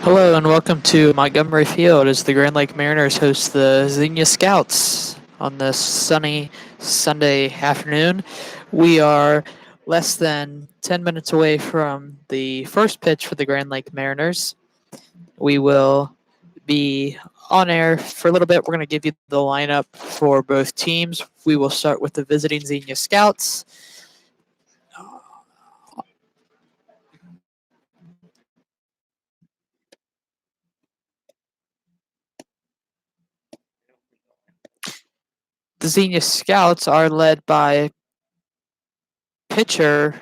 Hello and welcome to Montgomery Field as the Grand Lake Mariners host the Xenia Scouts on this sunny Sunday afternoon. We are less than 10 minutes away from the first pitch for the Grand Lake Mariners. We will be on air for a little bit. We're going to give you the lineup for both teams. We will start with the visiting Xenia Scouts. The Xenia Scouts are led by pitcher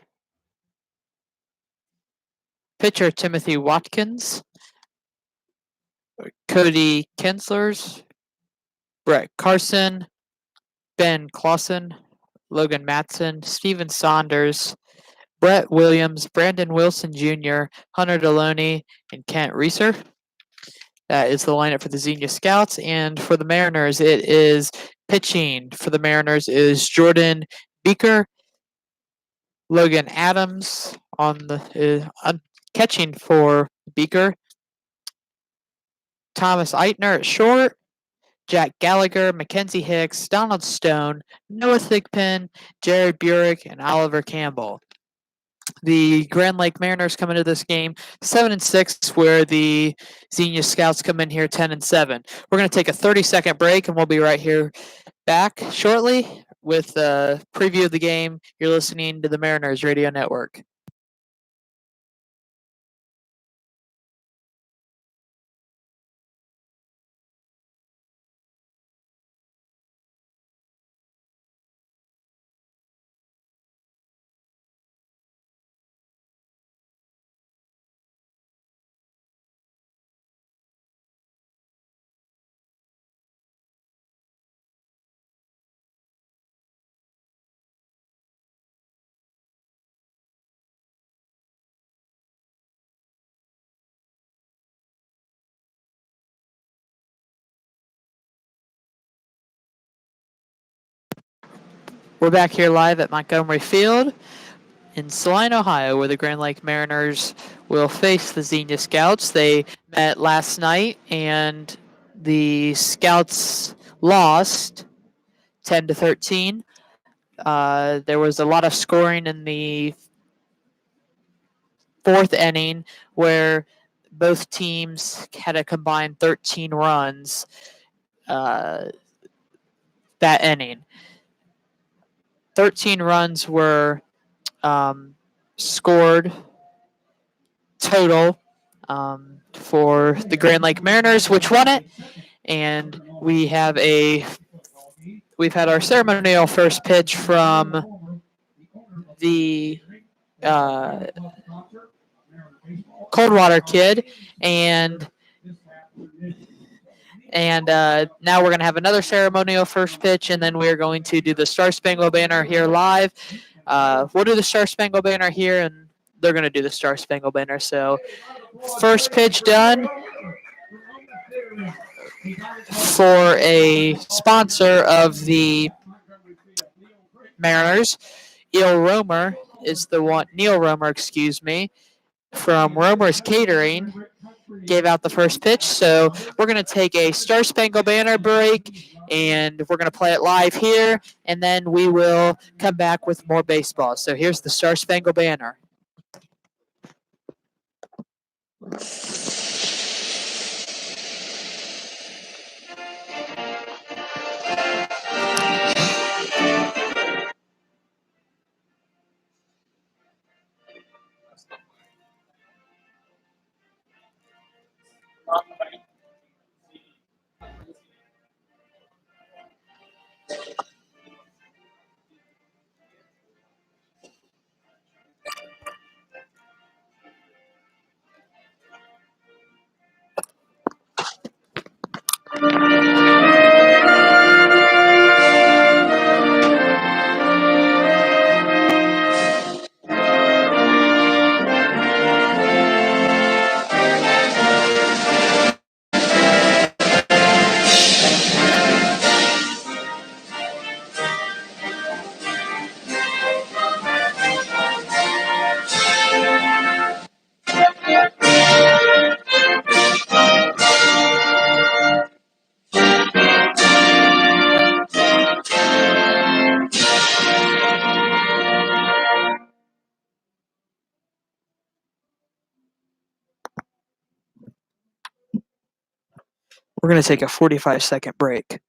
Timothy Watkins, Cody Kinslers, Brett Carson, Ben Clausen, Logan Matson, Steven Saunders, Brett Williams, Brandon Wilson Jr., Hunter Deloney, and Kent Reeser. That is the lineup for the Xenia Scouts. And for the Mariners, it is pitching for the Mariners is Jordan Beaker, Logan Adams catching for Beaker, Thomas Eitner at short, Jack Gallagher, Mackenzie Hicks, Donald Stone, Noah Thigpen, Jared Burek, and Oliver Campbell. The Grand Lake Mariners come into this game 7-6, where the Xenia Scouts come in here 10-7. We're going to take a 30-second break, and we'll be right here back shortly with a preview of the game. You're listening to the Mariners Radio Network. We're back here live at Montgomery Field in Saline, Ohio, where the Grand Lake Mariners will face the Xenia Scouts. They met last night, and the Scouts lost 10-13. There was a lot of scoring in the fourth inning, where both teams had a combined 13 runs that inning. 13 runs were scored total for the Grand Lake Mariners, which won it. And we've had our ceremonial first pitch from the Coldwater kid, and now we're going to have another ceremonial first pitch, and then we're going to do the Star Spangled Banner here live. We'll do the Star Spangled Banner here, and they're going to do the Star Spangled Banner. So first pitch done for a sponsor of the Mariners. Neil Romer, from Romer's Catering, gave out the first pitch. So we're going to take a Star Spangled Banner break, and we're going to play it live here, and then we will come back with more baseball. So here's the Star Spangled Banner. We're going to take a 45-second break.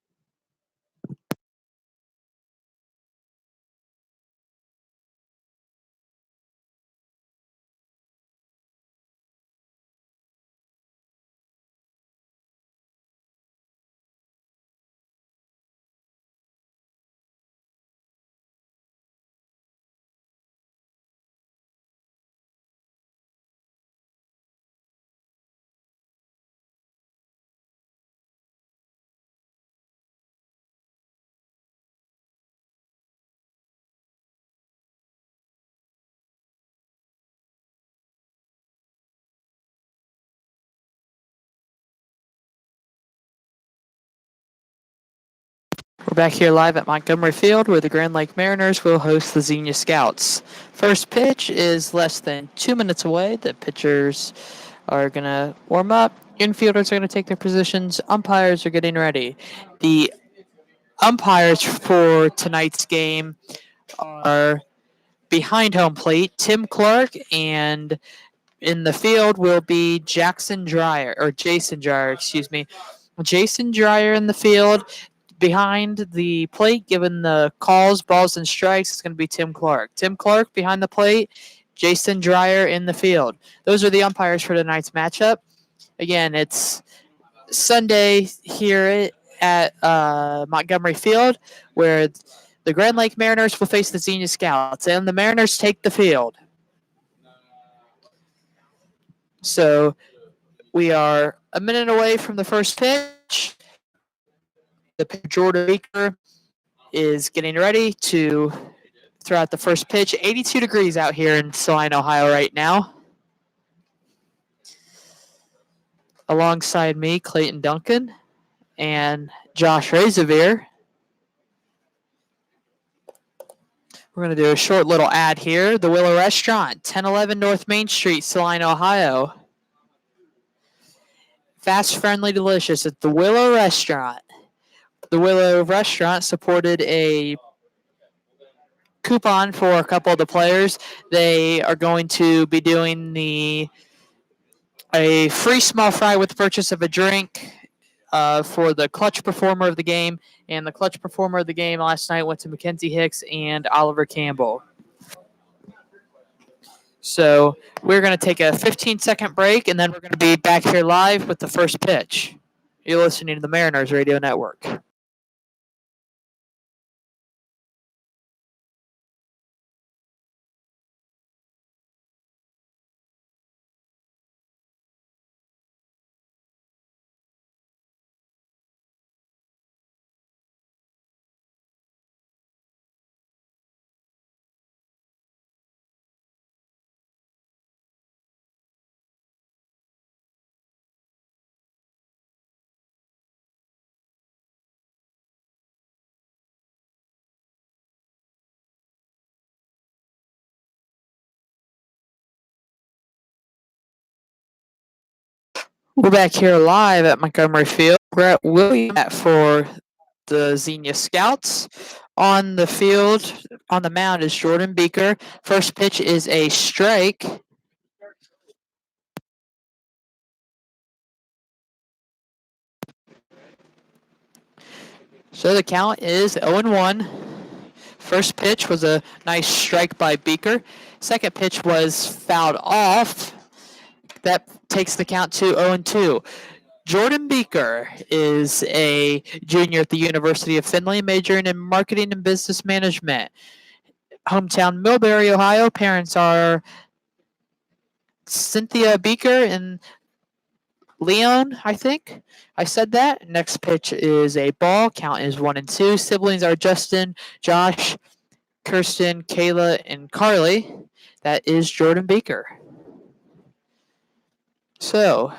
We're back here live at Montgomery Field where the Grand Lake Mariners will host the Xenia Scouts. First pitch is less than 2 minutes away. The pitchers are going to warm up. Infielders are going to take their positions. Umpires are getting ready. The umpires for tonight's game are behind home plate, Tim Clark, and in the field will be Jason Dreyer, excuse me. Jason Dreyer in the field. Behind the plate, given the calls, balls, and strikes, it's going to be Tim Clark. Tim Clark behind the plate, Jason Dreyer in the field. Those are the umpires for tonight's matchup. Again, it's Sunday here at Montgomery Field, where the Grand Lake Mariners will face the Xenia Scouts, and the Mariners take the field. So we are a minute away from the first pitch. The pitcher, Jordan Baker, is getting ready to throw out the first pitch. 82 degrees out here in Saline, Ohio right now. Alongside me, Clayton Duncan and Josh Razavir. We're going to do a short little ad here. The Willow Restaurant, 1011 North Main Street, Saline, Ohio. Fast, friendly, delicious at the Willow Restaurant. The Willow Restaurant supported a coupon for a couple of the players. They are going to be doing a free small fry with the purchase of a drink for the clutch performer of the game. And the clutch performer of the game last night went to Mackenzie Hicks and Oliver Campbell. So we're going to take a 15-second break, and then we're going to be back here live with the first pitch. You're listening to the Mariners Radio Network. We're back here live at Montgomery Field. Brett Williams for the Xenia Scouts. On the field, on the mound is Jordan Beaker. First pitch is a strike. So the count is 0-1. First pitch was a nice strike by Beaker. Second pitch was fouled off. That takes the count to 0-2. Jordan Beaker is a junior at the University of Findlay, majoring in marketing and business management. Hometown Millbury, Ohio. Parents are Cynthia Beaker and Leon, I think. I said that. Next pitch is a ball. Count is 1-2. Siblings are Justin, Josh, Kirsten, Kayla, and Carly. That is Jordan Beaker. So,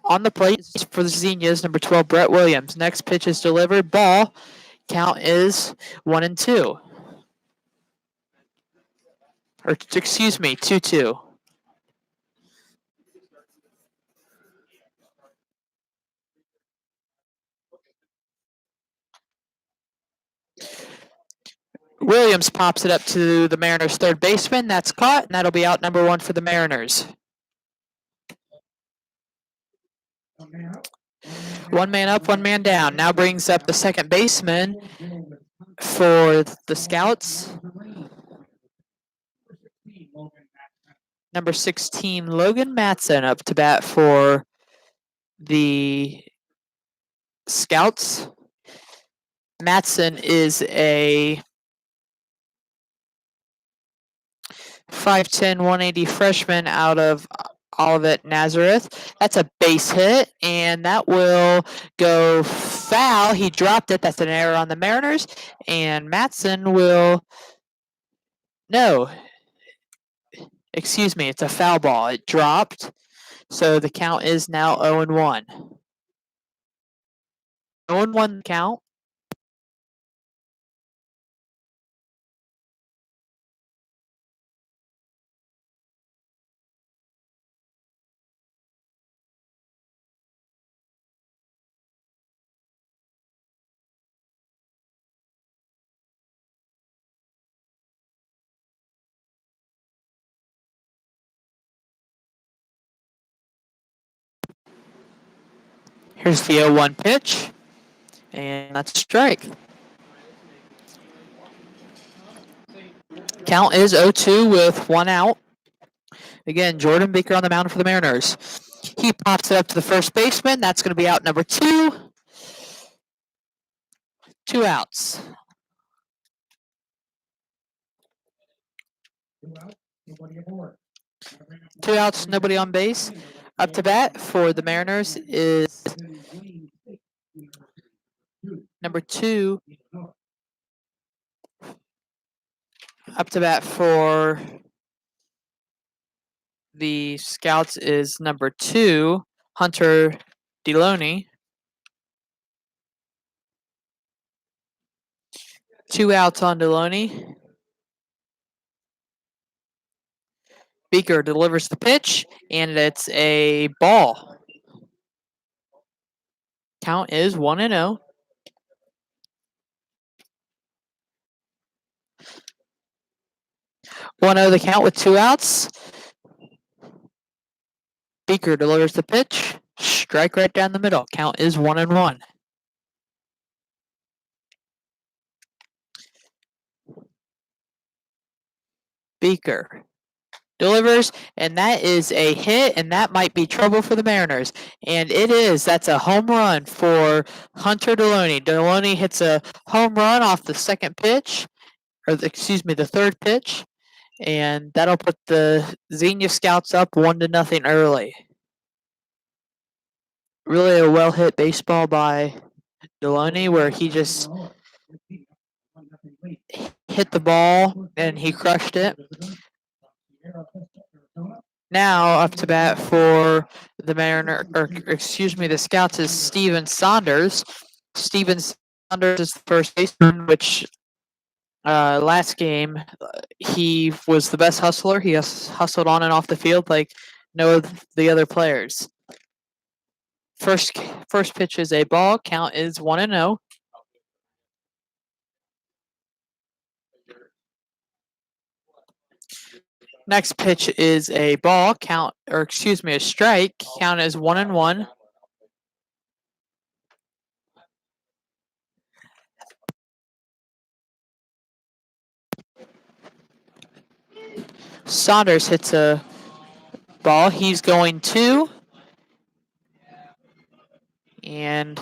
on the plate for the Xenias, number 12, Brett Williams. Next pitch is delivered. Ball. Count is 1-2. Or, excuse me, 2-2. Williams pops it up to the Mariners' third baseman. That's caught, and that'll be out number 1 for the Mariners. One man up, one man down. Now brings up the second baseman for the Scouts. Number 16, Logan Matson, up to bat for the Scouts. Matson is a 5'10", 180 freshman out of Olivet Nazareth. That's a base hit, and that will go foul. He dropped it. That's an error on the Mariners, and Matson will... No. Excuse me, it's a foul ball. It dropped, so the count is now 0-1. 0-1 count. Here's the 0-1 pitch, and that's a strike. Count is 0-2 with one out. Again, Jordan Baker on the mound for the Mariners. He pops it up to the first baseman. That's going to be out number 2. 2 outs. Two outs, nobody on base. Up to bat for the Mariners is number 2. Up to bat for the Scouts is number 2, Hunter Deloney. 2 outs on Deloney. Beaker delivers the pitch, and it's a ball. Count is 1-0. 1-0 the count with 2 outs. Beaker delivers the pitch. Strike right down the middle. Count is 1-1. Beaker delivers, and that is a hit, and that might be trouble for the Mariners. And it is. That's a home run for Hunter Deloney. Deloney hits a home run off the second pitch, or the third pitch, and that'll put the Xenia Scouts up 1-0 early. Really a well-hit baseball by Deloney, where he just hit the ball and he crushed it. Now up to bat for the Scouts is Steven Saunders. Steven Saunders is the first baseman, which last game he was the best hustler. He hustled on and off the field like no of the other players. First pitch is a ball. Count is 1-0. Next pitch is a ball. A strike. Count is 1-1. Saunders hits a ball. He's going 2. And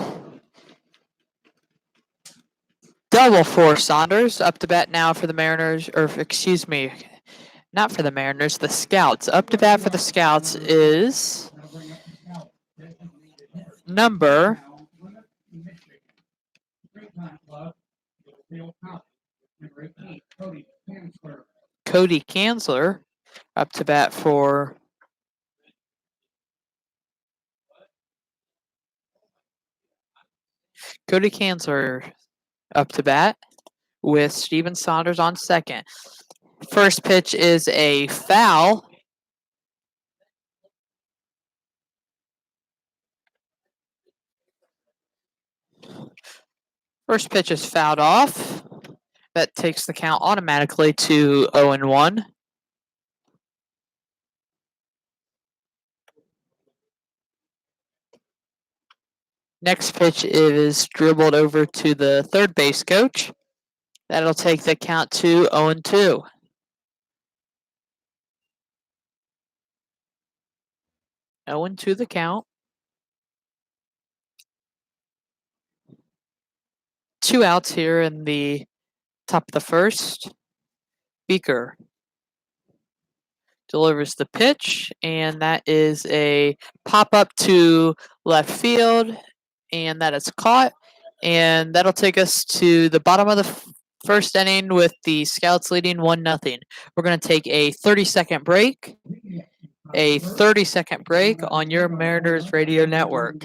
double for Saunders. Up to bat now for the Mariners, not for the Mariners, the Scouts. Up to bat for the Scouts is number 8, Cody Kanzler. Up to bat for Cody Kanzler. Up to bat with Steven Saunders on second. First pitch is a foul. First pitch is fouled off. That takes the count automatically to 0-1. Next pitch is dribbled over to the third base coach. That'll take the count to 0-2. 0-2 the count. 2 outs here in the top of the first. Beaker delivers the pitch, and that is a pop up to left field, and that is caught. And that'll take us to the bottom of the first inning with the Scouts leading 1-0. We're going to take a 30-second break. A 30-second break on your Mariners Radio Network.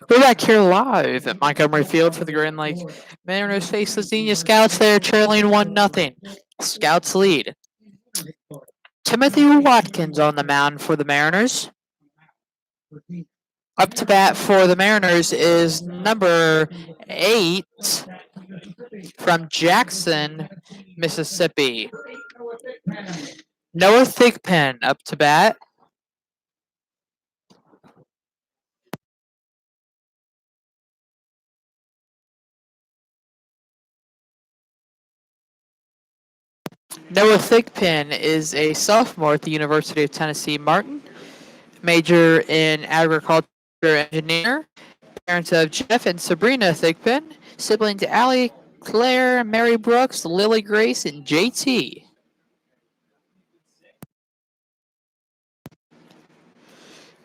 We're back here live at Montgomery Field for the Grand Lake Mariners face the Xenia Scouts. They're trailing 1-0. Scouts lead. Timothy Watkins on the mound for the Mariners. Up to bat for the Mariners is number 8 from Jackson, Mississippi. Noah Thigpen up to bat. Noah Thigpen is a sophomore at the University of Tennessee Martin, major in agriculture engineer, parents of Jeff and Sabrina Thigpen, siblings Allie, Claire, Mary Brooks, Lily Grace, and JT.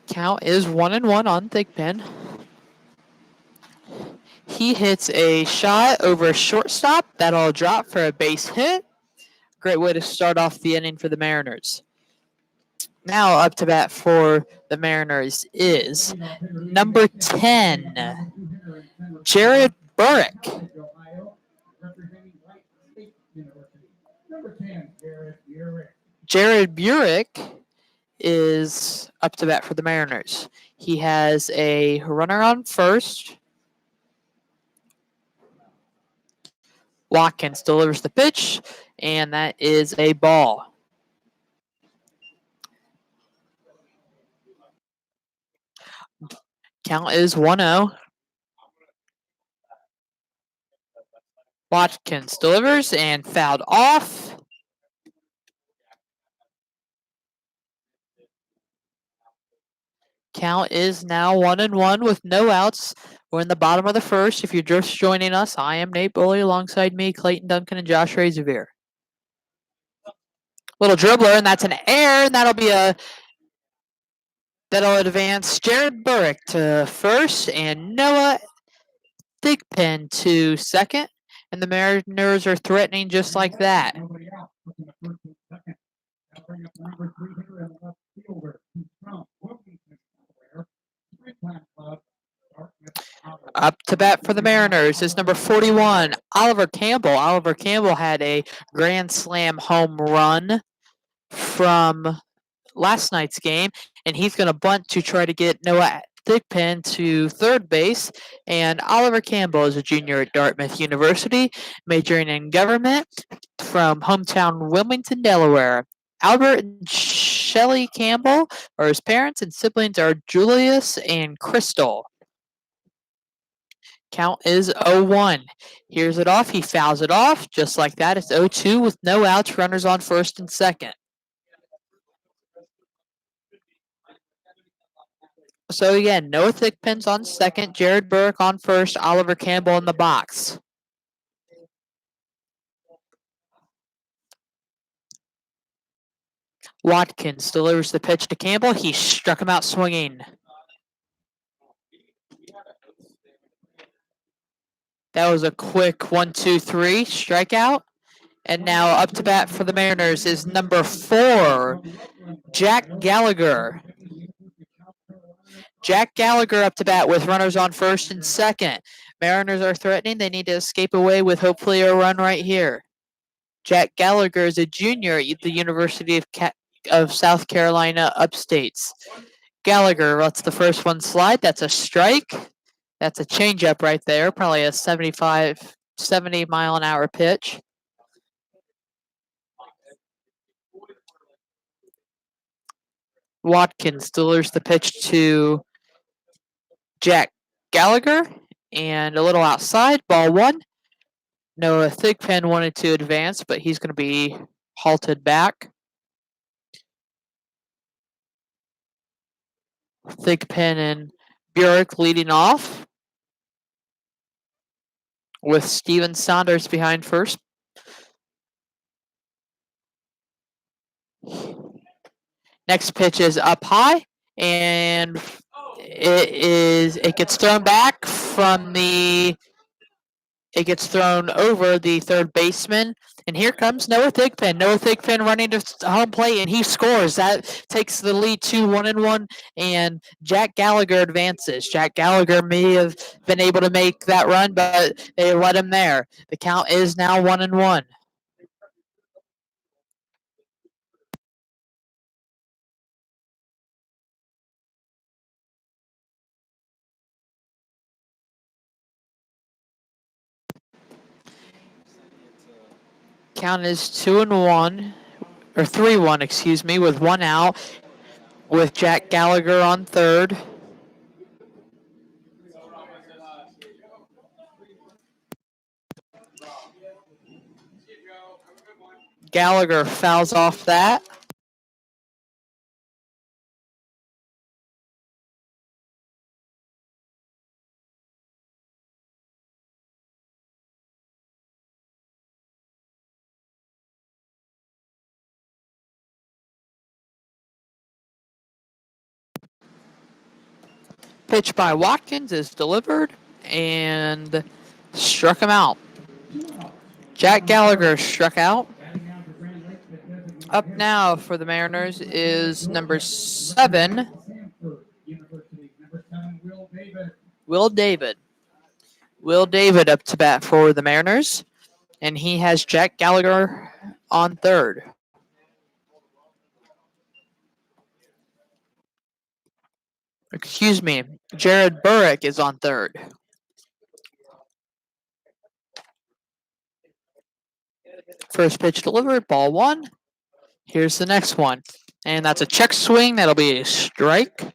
Count is 1-1 on Thigpen. He hits a shot over shortstop. That'll drop for a base hit. Great way to start off the inning for the Mariners. Now up to bat for the Mariners is number 10, Jared Burrick. Jared Burrick is up to bat for the Mariners. He has a runner on first. Watkins delivers the pitch, and that is a ball. Count is 1-0. Watkins delivers and fouled off. Count is now 1-1 with no outs. We're in the bottom of the first. If you're just joining us, I am Nate Bully alongside me, Clayton Duncan and Josh Razorveer. Little dribbler, and that's an error, and that'll advance Jared Burrick to first and Noah Thigpen to second. And the Mariners are threatening just like that. Up to bat for the Mariners is number 41, Oliver Campbell. Oliver Campbell had a grand slam home run from last night's game, and he's going to bunt to try to get Noah Thigpen to third base. And Oliver Campbell is a junior at Dartmouth University, majoring in government from hometown Wilmington, Delaware. Albert and Shelley Campbell are his parents, and siblings are Julius and Crystal. Count is 0-1. Here's it off. He fouls it off. Just like that, it's 0-2 with no outs, runners on first and second. So again, Noah Thigpen's on second, Jared Burke on first, Oliver Campbell in the box. Watkins delivers the pitch to Campbell. He struck him out swinging. That was a quick 1-2-3 strikeout. And now up to bat for the Mariners is number 4, Jack Gallagher. Jack Gallagher up to bat with runners on first and second. Mariners are threatening. They need to escape away with hopefully a run right here. Jack Gallagher is a junior at the University of South Carolina upstates. Gallagher lets the first one slide. That's a strike. That's a changeup right there. Probably a 70 mile an hour pitch. Watkins delivers the pitch to Jack Gallagher, and a little outside, ball 1. Noah Thigpen wanted to advance, but he's going to be halted back. Thigpen and Burek leading off, with Steven Saunders behind first. Next pitch is up high, and it gets thrown back from the. It gets thrown over the third baseman, and here comes Noah Thigpen. Noah Thigpen running to home plate, and he scores. That takes the lead to 1-1, and Jack Gallagher advances. Jack Gallagher may have been able to make that run, but they let him there. The count is now 1-1. Count is 2-1, or 3-1, excuse me, with one out, with Jack Gallagher on third. Gallagher fouls off that. Pitch by Watkins is delivered and struck him out. Jack Gallagher struck out. Up now for the Mariners is number 7, Will David. Will David up to bat for the Mariners, and he has Jack Gallagher on third. Excuse me, Jared Burek is on third. First pitch delivered, ball 1. Here's the next one, and that's a check swing. That'll be a strike.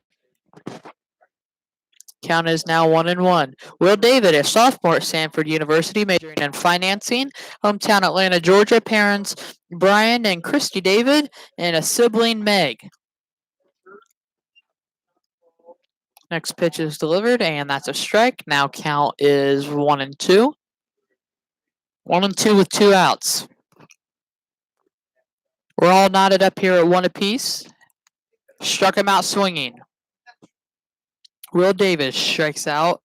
Count is now 1-1. Will David, a sophomore at Sanford University, majoring in financing. Hometown Atlanta, Georgia. Parents Brian and Christy David, and a sibling Meg. Next pitch is delivered, and that's a strike. Now count is 1-2. 1-2 with 2 outs. We're all knotted up here at 1 apiece. Struck him out swinging. Will Davis strikes out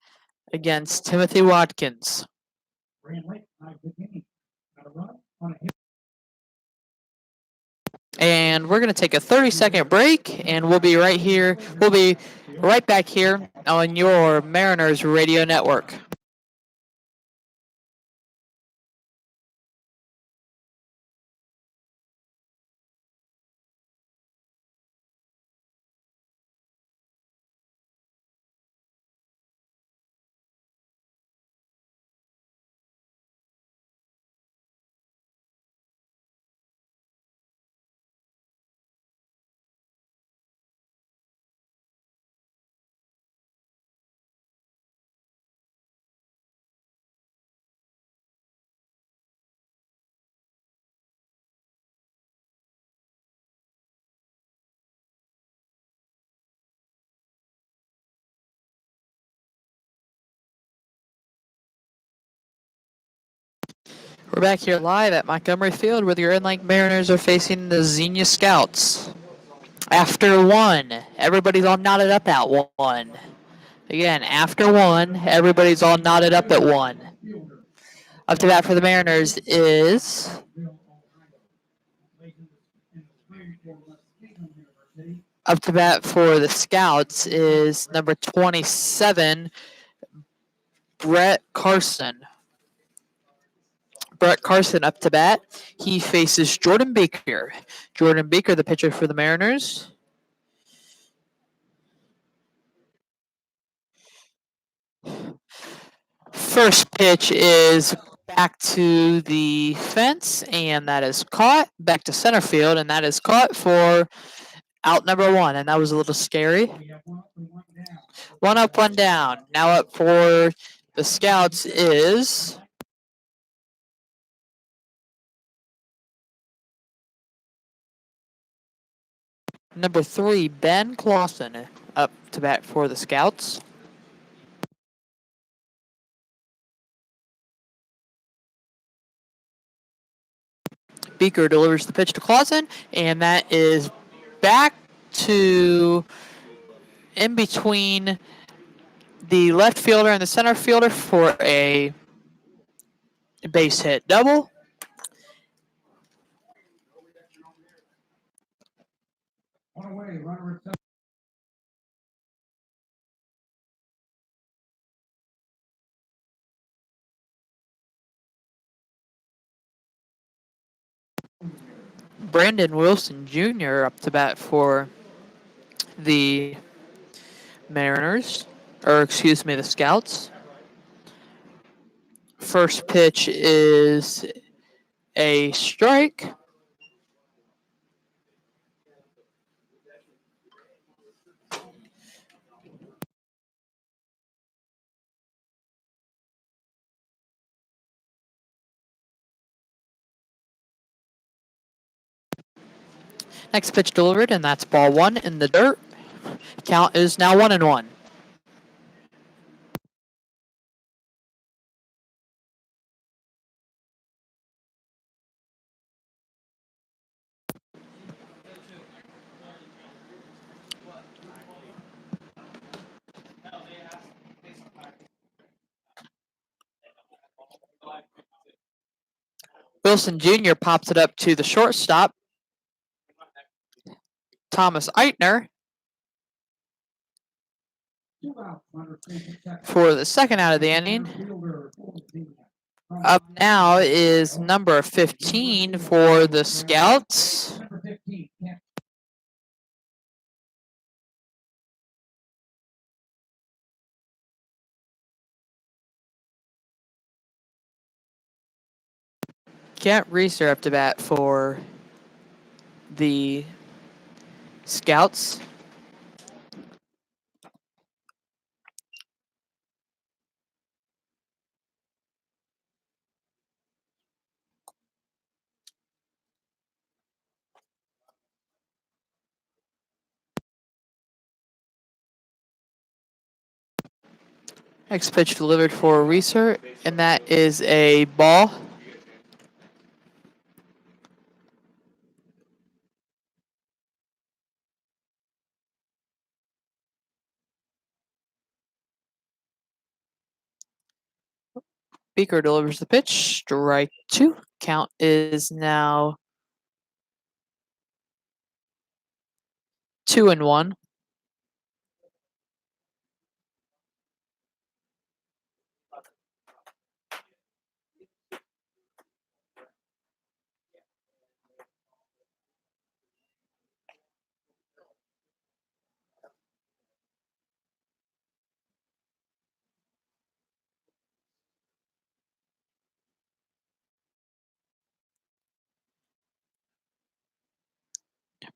against Timothy Watkins. And we're going to take a 30-second break, and we'll be right here. We'll be right back here on your Mariners Radio Network. We're back here live at Montgomery Field where the Red Lake Mariners are facing the Xenia Scouts. After one, everybody's all knotted up at one. Again, after one, everybody's all knotted up at one. Up to bat for the Mariners is up to bat for the Scouts is number 27, Brett Carson. Brett Carson up to bat. He faces Jordan Baker. Jordan Baker, the pitcher for the Mariners. First pitch is back to the fence, and that is caught. Back to center field, and that is caught for out number one, and that was a little scary. One up, one down. Now up for the Scouts is number 3, Ben Clausen, up to bat for the Scouts. Beaker delivers the pitch to Clausen, and that is back to in between the left fielder and the center fielder for a base hit double. Brandon Wilson Jr. up to bat for the Mariners, or excuse me, the Scouts. First pitch is a strike. Next pitch delivered, and that's ball one in the dirt. Count is now 1-1. Wilson Jr. pops it up to the shortstop, Thomas Eitner, for the second out of the inning. Up now is number 15 for the Scouts. Kent Reeser up to bat for the Scouts. Next pitch delivered for Reeser, and that is a ball. Beaker delivers the pitch, strike two. Count is now 2-1.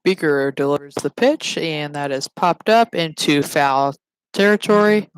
Beaker delivers the pitch, and that is popped up into foul territory.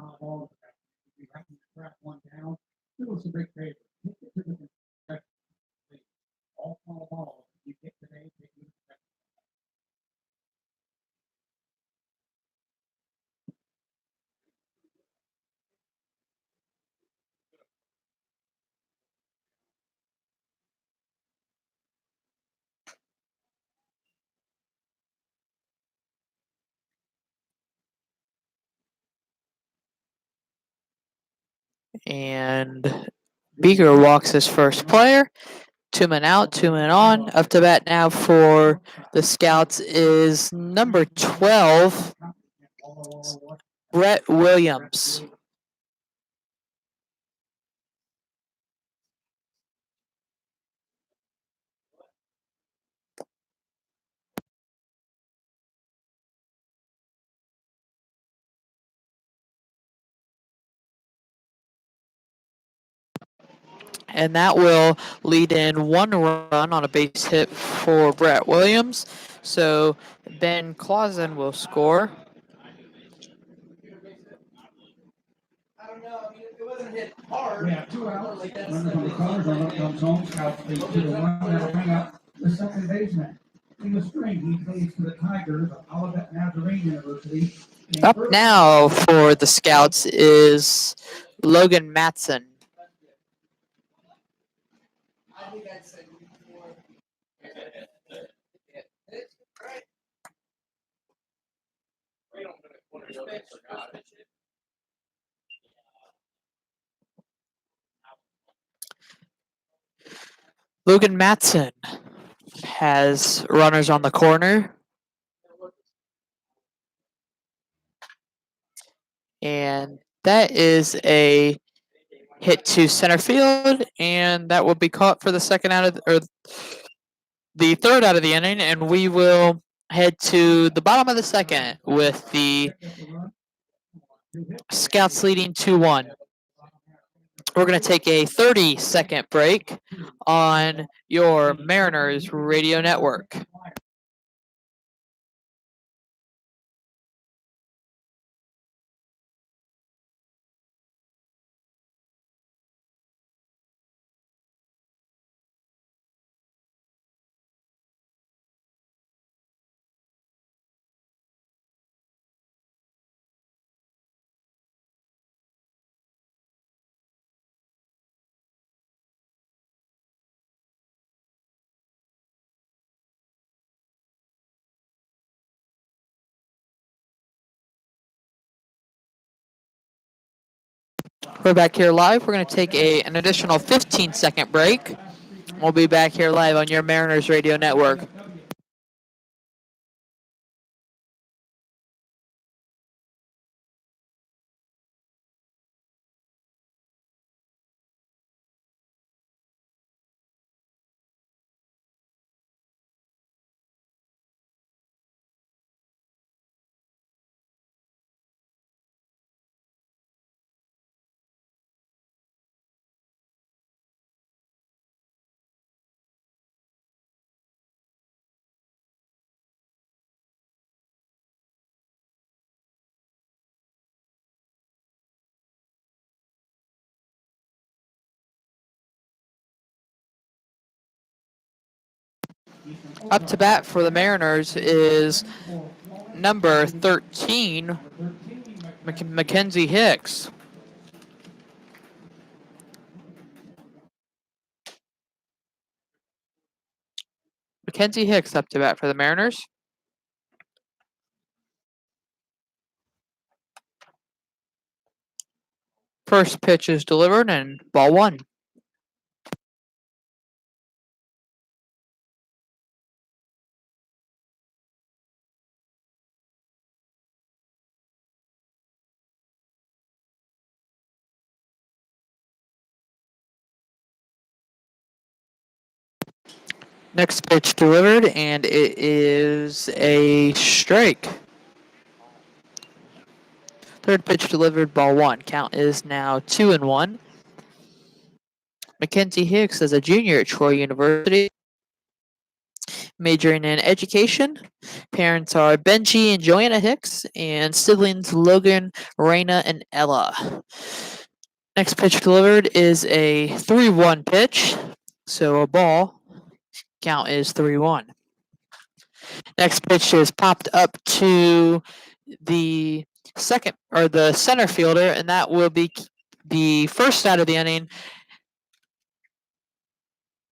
And Beaker walks his first player. 2 men out, 2 men on. Up to bat now for the Scouts is number 12, Brett Williams. And that will lead in 1 run on a base hit for Brett Williams. So Ben Clausen will score. We have 2 outs. Runner from the corner, runner comes home. Scouts lead 2-1. That'll bring up the second baseman. In the spring, he plays for the Tigers of Olivet Nazarene University. Up now for the Scouts is Logan Matson. Logan Matson has runners on the corner. And that is a hit to center field, and that will be caught for the second out of or the third out of the inning, and we will head to the bottom of the second with the Scouts leading 2-1. We're going to take a 30-second break on your Mariners radio network. We're back here live. We're going to take an additional 15-second break. We'll be back here live on your Mariners radio network. Up to bat for the Mariners is number 13, Mackenzie Hicks. Mackenzie Hicks up to bat for the Mariners. First pitch is delivered and ball 1. Next pitch delivered, and it is a strike. Third pitch delivered, ball one. Count is now 2-1. Mackenzie Hicks is a junior at Troy University, majoring in education. Parents are Benji and Joanna Hicks, and siblings Logan, Raina, and Ella. Next pitch delivered is a 3-1 pitch, so a ball. Count is 3-1. Next pitch is popped up to the second or the center fielder, and that will be the first out of the inning.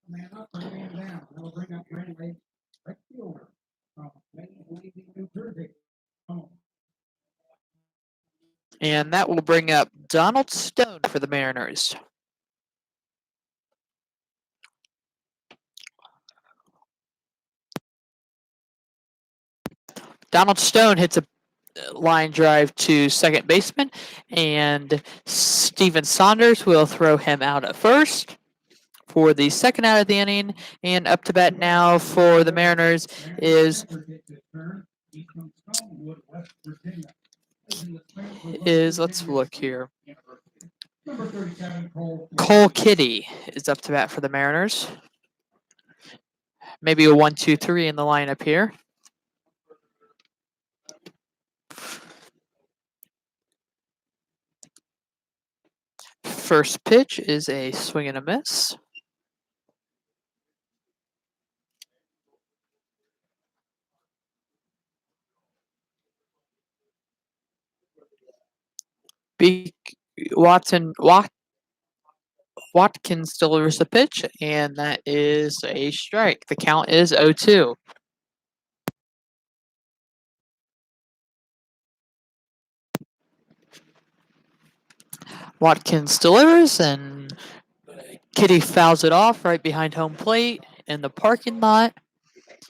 Man up or man down. That'll bring up Randy, right fielder from New Jersey. And that will bring up Donald Stone for the Mariners. Donald Stone hits a line drive to second baseman, and Steven Saunders will throw him out at first for the second out of the inning. And up to bat now for the Mariners is let's look here. Cole Kitty is up to bat for the Mariners. Maybe a 1-2-3 in the lineup here. First pitch is a swing and a miss. Watkins delivers the pitch, and that is a strike. The count is 0-2. Watkins delivers, and Kitty fouls it off right behind home plate in the parking lot.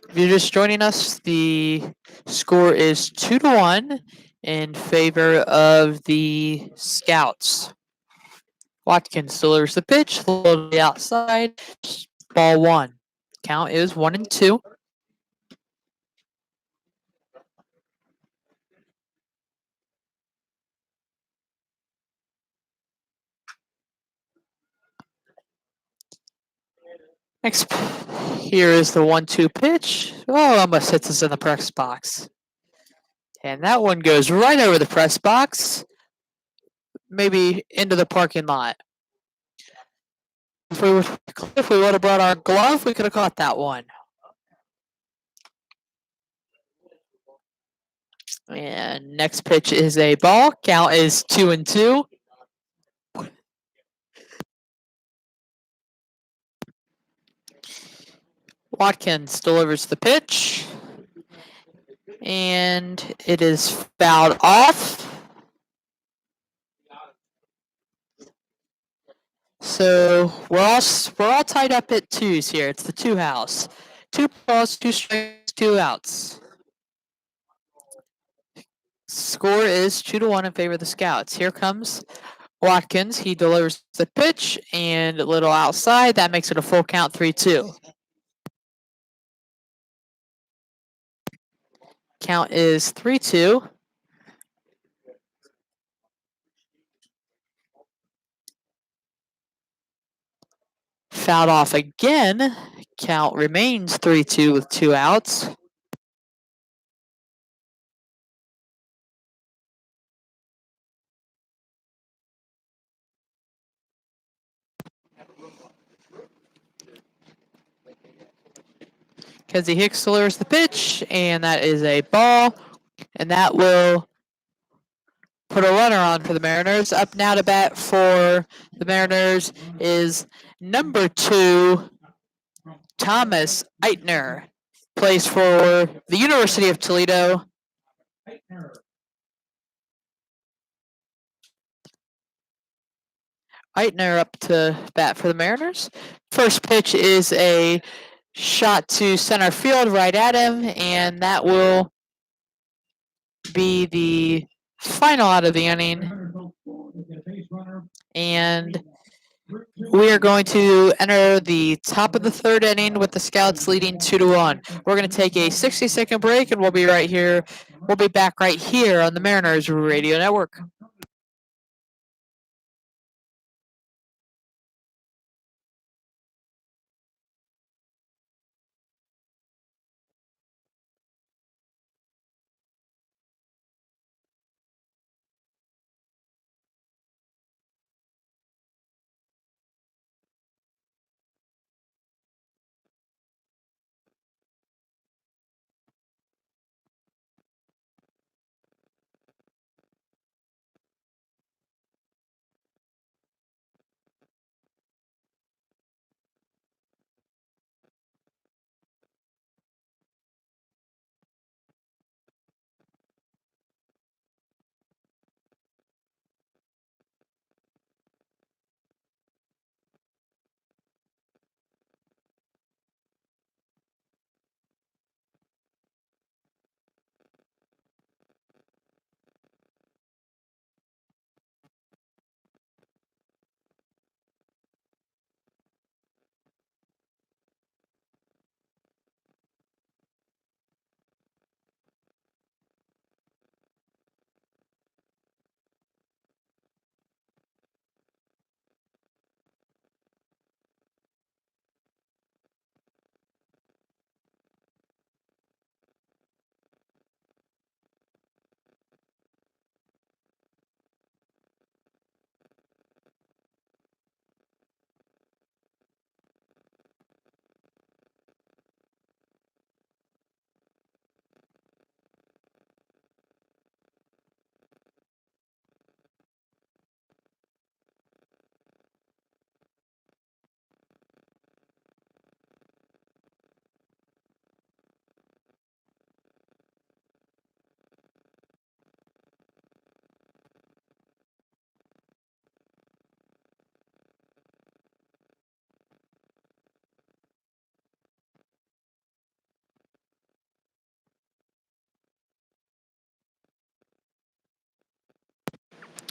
If you're just joining us, the score is 2-1 in favor of the Scouts. Watkins delivers the pitch, low to the outside, ball one. Count is 1-2. Next, here is the 1-2 pitch. Oh, almost hits us in the press box. And that one goes right over the press box, maybe into the parking lot. If we would have brought our glove, we could have caught that one. And next pitch is a ball. Count is 2-2. Watkins delivers the pitch, and it is fouled off. So we're all tied up at twos here. It's the two house. 2 balls, 2 strikes, 2 outs. Score is 2-1 in favor of the Scouts. Here comes Watkins. He delivers the pitch and a little outside. That makes it a full count, 3-2. Count is 3-2. Fouled off again. Count remains 3-2 with 2 outs. Kenzie Hicks delivers the pitch, and that is a ball, and that will put a runner on for the Mariners. Up now to bat for the Mariners is number 2, Thomas Eitner. Plays for the University of Toledo. Eitner up to bat for the Mariners. First pitch is a shot to center field right at him, and that will be the final out of the inning. And We are going to enter the top of the third inning with the Scouts leading 2-1. We're going to take a 60-second break, and we'll be right here. We'll be back right here on the Mariners Radio Network.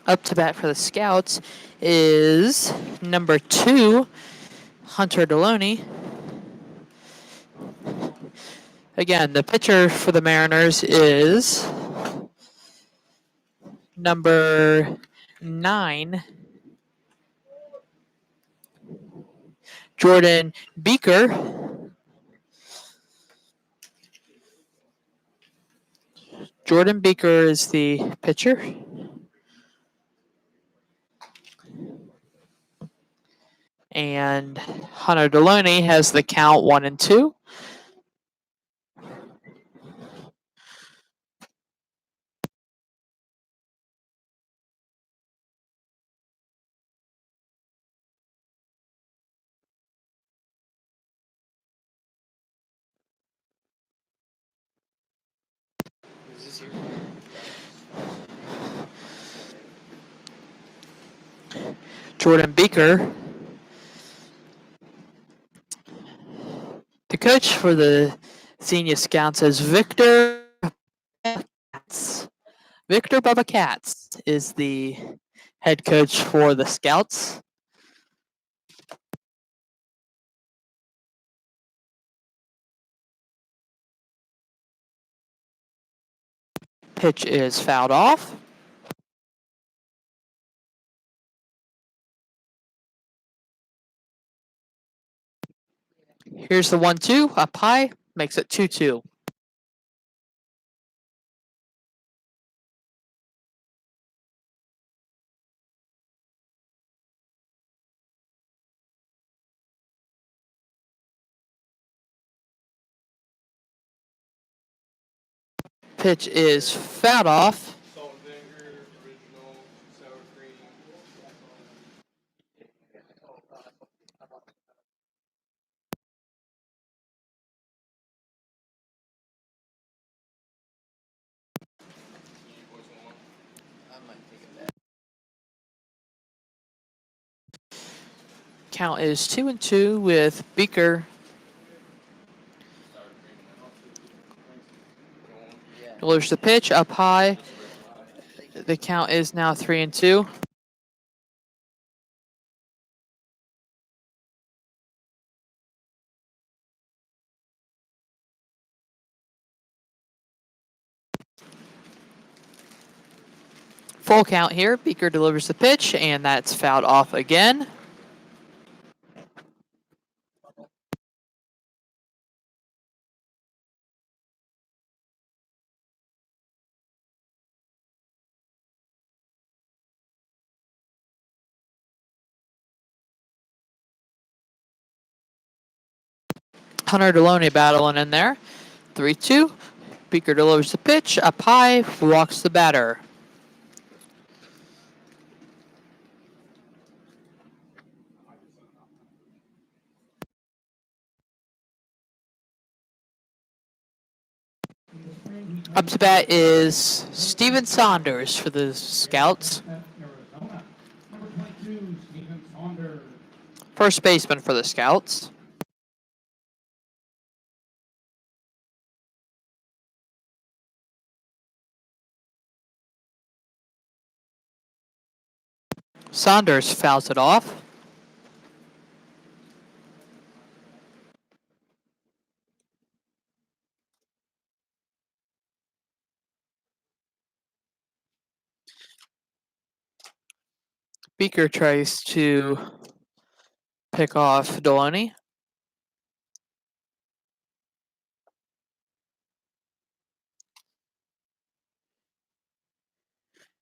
Up to bat for the Scouts is number 2, Hunter Deloney. Again, the pitcher for the Mariners is number 9, Jordan Beaker. Jordan Beaker is the pitcher. And Hunter Deloney has the count 1-2. Jordan Beaker. The coach for the Xenia Scouts is Victor Katz. Victor Bubba Katz is the head coach for the Scouts. Pitch is fouled off. Here's the 1-2 up high, makes it 2-2. Pitch is fouled off. Salt and vinegar, original, sour cream. You boys want one? Count is 2-2 with Beaker. Delivers the pitch up high. The count is now 3-2. Full count here. Beaker delivers the pitch, and that's fouled off again. Hunter Deloney battling in there. 3-2. Beaker delivers the pitch. Up high. Walks the batter. Up to bat is Steven Saunders for the Scouts. Arizona. Number 22, Stephen Saunders. First baseman for the Scouts. Saunders fouls it off. Beaker tries to pick off Deloney.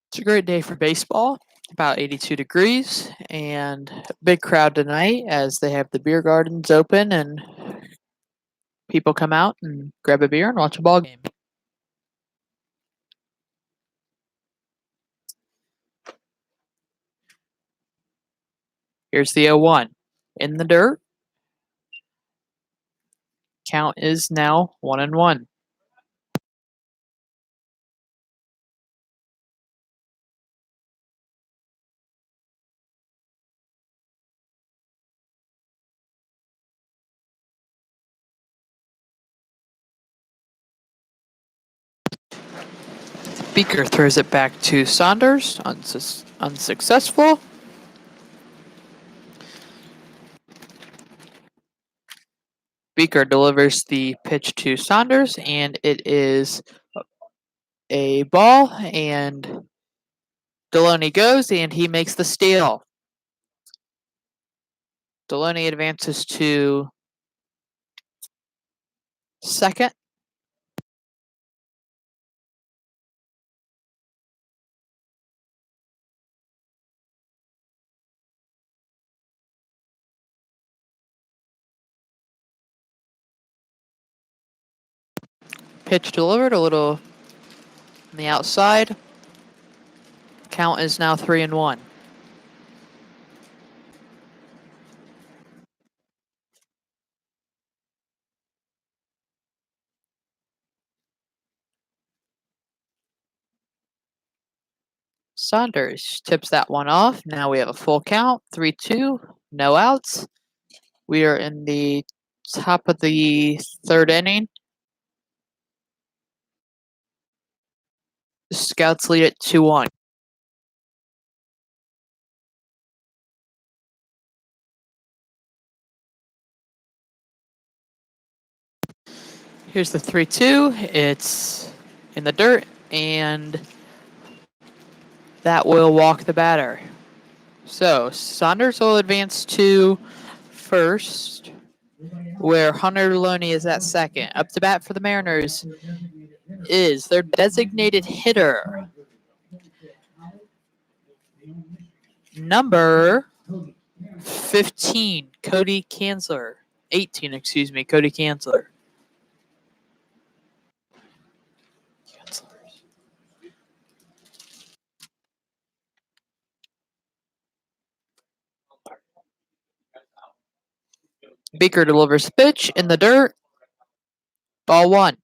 It's a great day for baseball. About 82 degrees and a big crowd tonight as they have the beer gardens open and people come out and grab a beer and watch a ball game. Here's the 0-1 in the dirt. Count is now 1-1. Beaker throws it back to Saunders, unsuccessful. Beaker delivers the pitch to Saunders, and it is a ball, and Deloney goes, and he makes the steal. Deloney advances to second. Pitch delivered a little on the outside. Count is now 3-1. Saunders tips that one off. Now we have a full count, 3-2, no outs. We are in the top of the third inning. The Scouts lead it 2-1. Here's the 3-2. It's in the dirt, and that will walk the batter. So Saunders will advance to first, where Hunter Deloney is at second. Up to bat for the Mariners is their designated hitter, number 15, Cody Kanzler. 18, excuse me, Cody Kanzler. Beaker delivers pitch in the dirt. Ball one.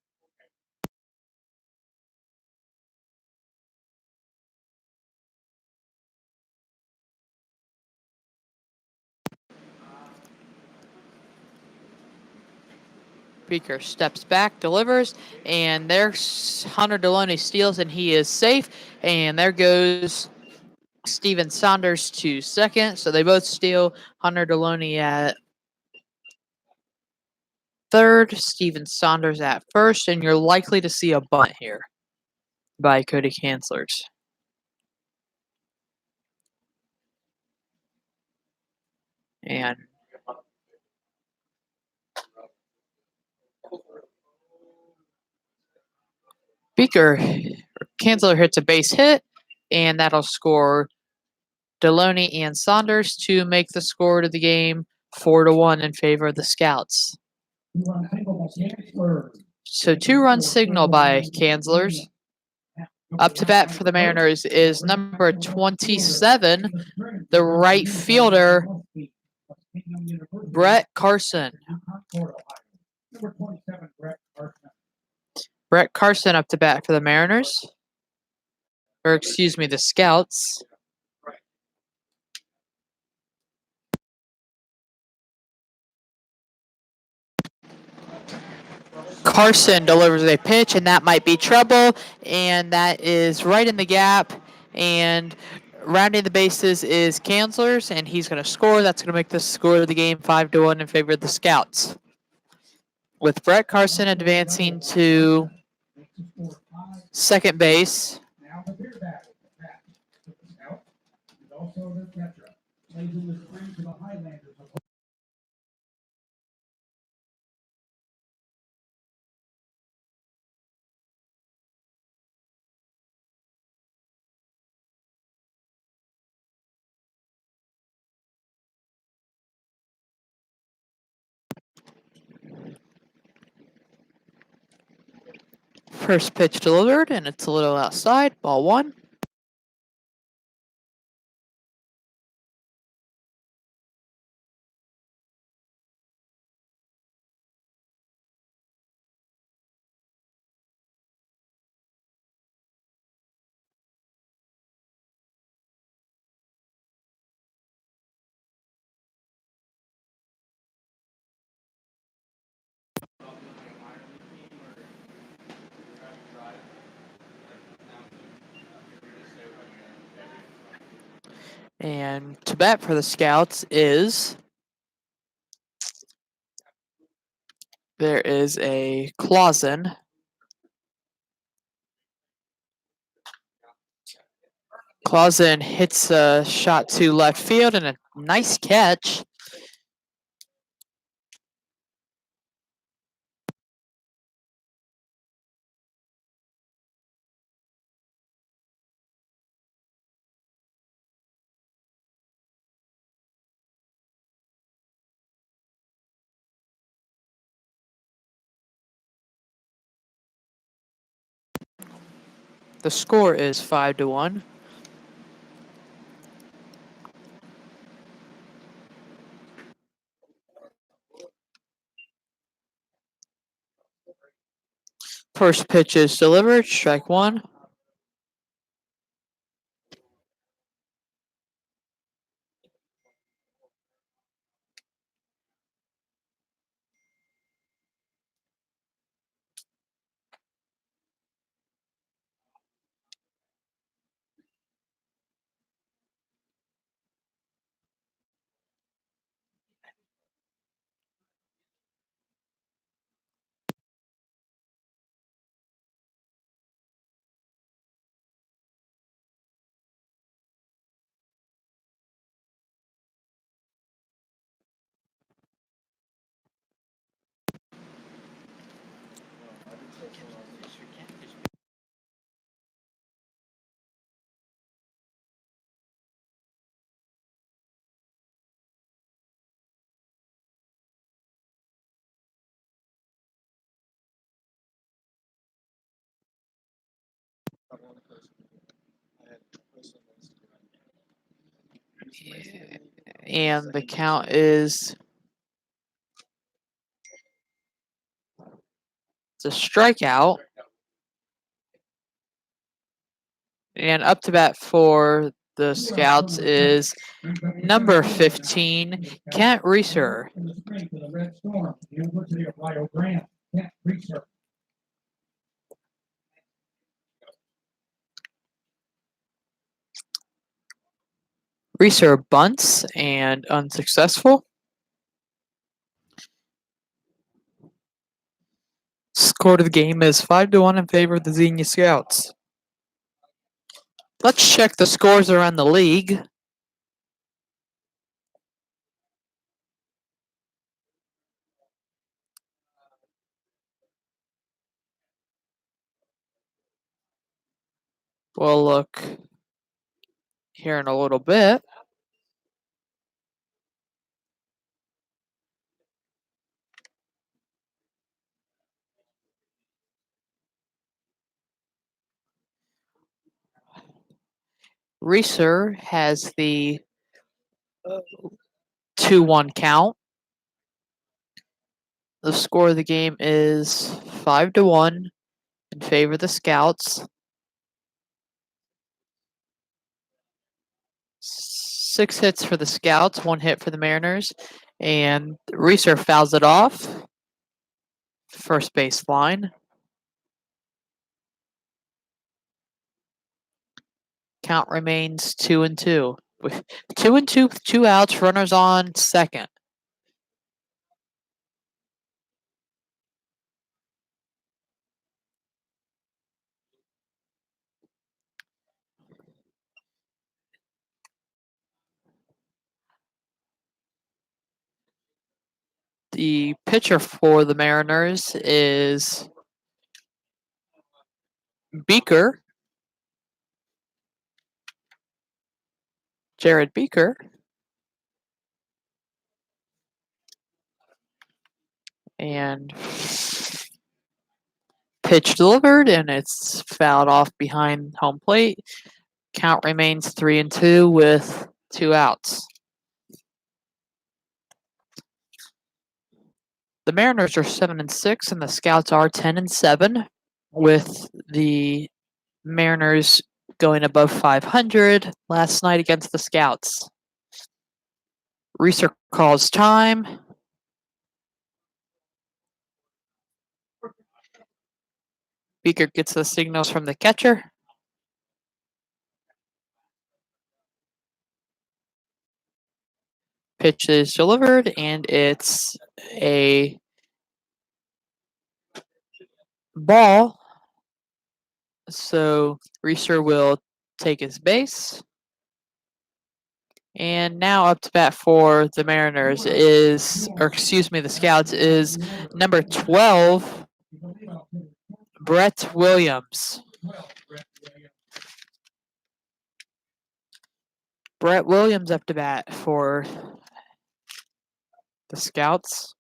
Beaker steps back, delivers, and there's Hunter Deloney steals, and he is safe. And there goes Steven Saunders to second. So they both steal. Hunter Deloney at third, Steven Saunders at first, and you're likely to see a bunt here by Cody Kanzlers. And Kanzler hits a base hit, and that'll score Deloney and Saunders to make the score to the game 4-1 in favor of the Scouts. So 2-run signal by Kanzlers. Up to bat for the Mariners is number 27, the right fielder, Brett Carson. Brett Carson up to bat for the Mariners. Or excuse me, the Scouts. Carson delivers a pitch, and that might be trouble, and that is right in the gap. And rounding the bases is Kanzlers, and he's going to score. That's going to make the score of the game 5-1 in favor of the Scouts. With Brett Carson advancing to second base. First pitch delivered, and it's a little outside. Ball 1. And to bat for the Scouts is there is a Clausen. Clausen hits a shot to left field and a nice catch. The score is 5-1. First pitch is delivered, strike 1. And the count is it's a strikeout. And up to bat for the Scouts is number 15, Kent Reeser. Reeser bunts and unsuccessful. Score to the game is 5-1 in favor of the Xenia Scouts. Let's check the scores around the league. We'll look here in a little bit. Reeser has the 2-1 count. The score of the game is 5-1 in favor of the Scouts. 6 hits for the Scouts, 1 hit for the Mariners, and Reeser fouls it off. First base line. Count remains 2-2. With 2-2 with 2 outs, runners on second. The pitcher for the Mariners is Beaker. Jared Beaker. And pitch delivered, and it's fouled off behind home plate. Count remains 3-2 with 2 outs. The Mariners are 7-6, and the Scouts are 10-7, with the Mariners going above 500 last night against the Scouts. Reeser calls time. Beaker gets the signals from the catcher. Pitch is delivered, and it's a ball. So Reeser will take his base. And now up to bat for the Mariners the Scouts is number 12, Brett Williams. Brett Williams up to bat for the Scouts.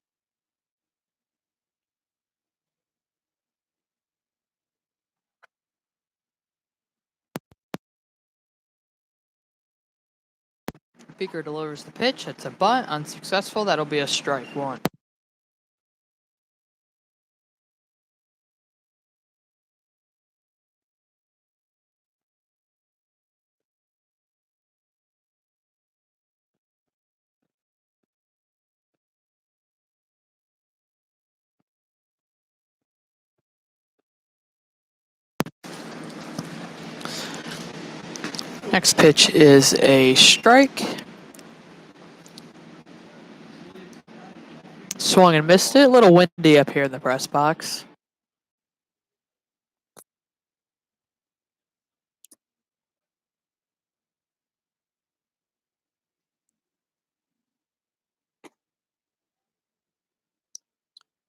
Beaker delivers the pitch. It's a bunt, unsuccessful. That'll be a strike 1. Next pitch is a strike. Swung and missed it. A little windy up here in the press box.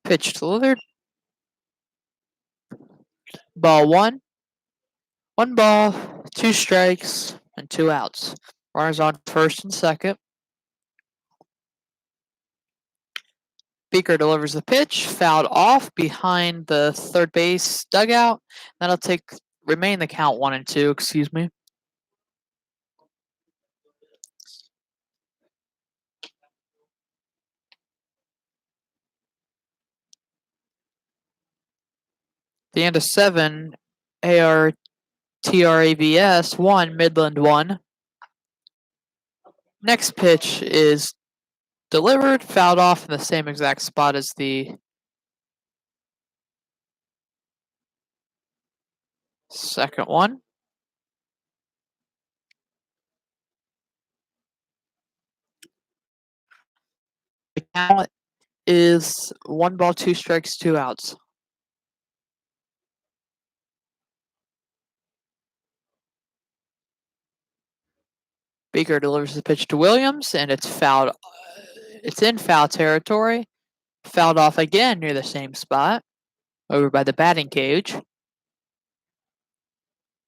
Pitch delivered. Ball 1. 1 ball, 2 strikes, and 2 outs. Runners on first and second. Beaker delivers the pitch, fouled off behind the third base dugout. That'll remain the count 1-2, excuse me. The end of 7, ARTRAVS 1, Midland 1. Next pitch is delivered, fouled off in the same exact spot as the second one. The count is 1 ball, 2 strikes, 2 outs. Beaker delivers the pitch to Williams, and it's fouled. It's in foul territory. Fouled off again near the same spot, over by the batting cage.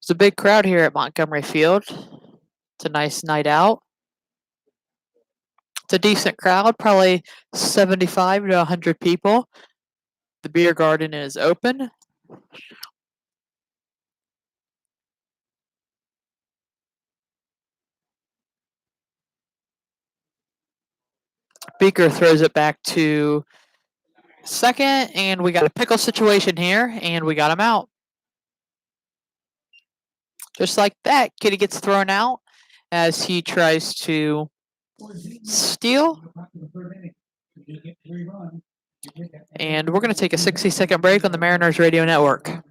It's a big crowd here at Montgomery Field. It's a nice night out. It's a decent crowd, probably 75 to 100 people. The beer garden is open. Beaker throws it back to second, and we got a pickle situation here, and we got him out. Just like that, Kitty gets thrown out as he tries to steal. And we're going to take a 60-second break on the Mariners Radio Network.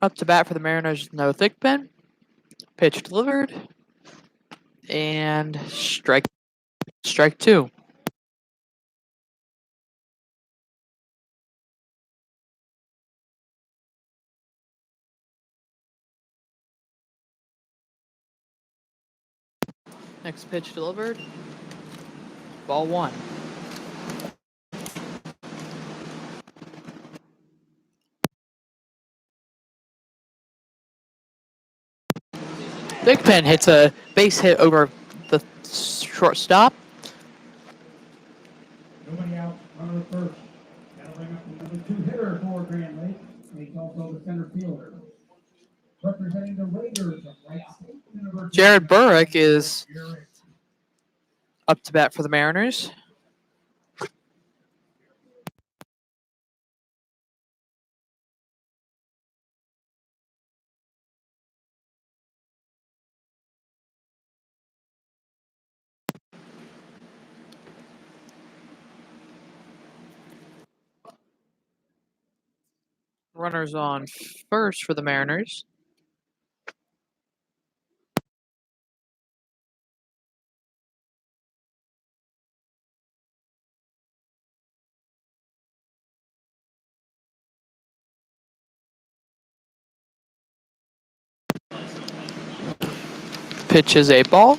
Up to bat for the Mariners, no Thickpen. Pitch delivered. And strike two. Next pitch delivered. Ball one. Thickpen hits a base hit over the shortstop. Nobody out, runner at first. That'll bring up the number 2 hitter for Grand Lake. And he's also the center fielder. Representing the Raiders of Wright State University. Jared Burrick is up to bat for the Mariners. Runners on first for the Mariners. Pitch is a ball.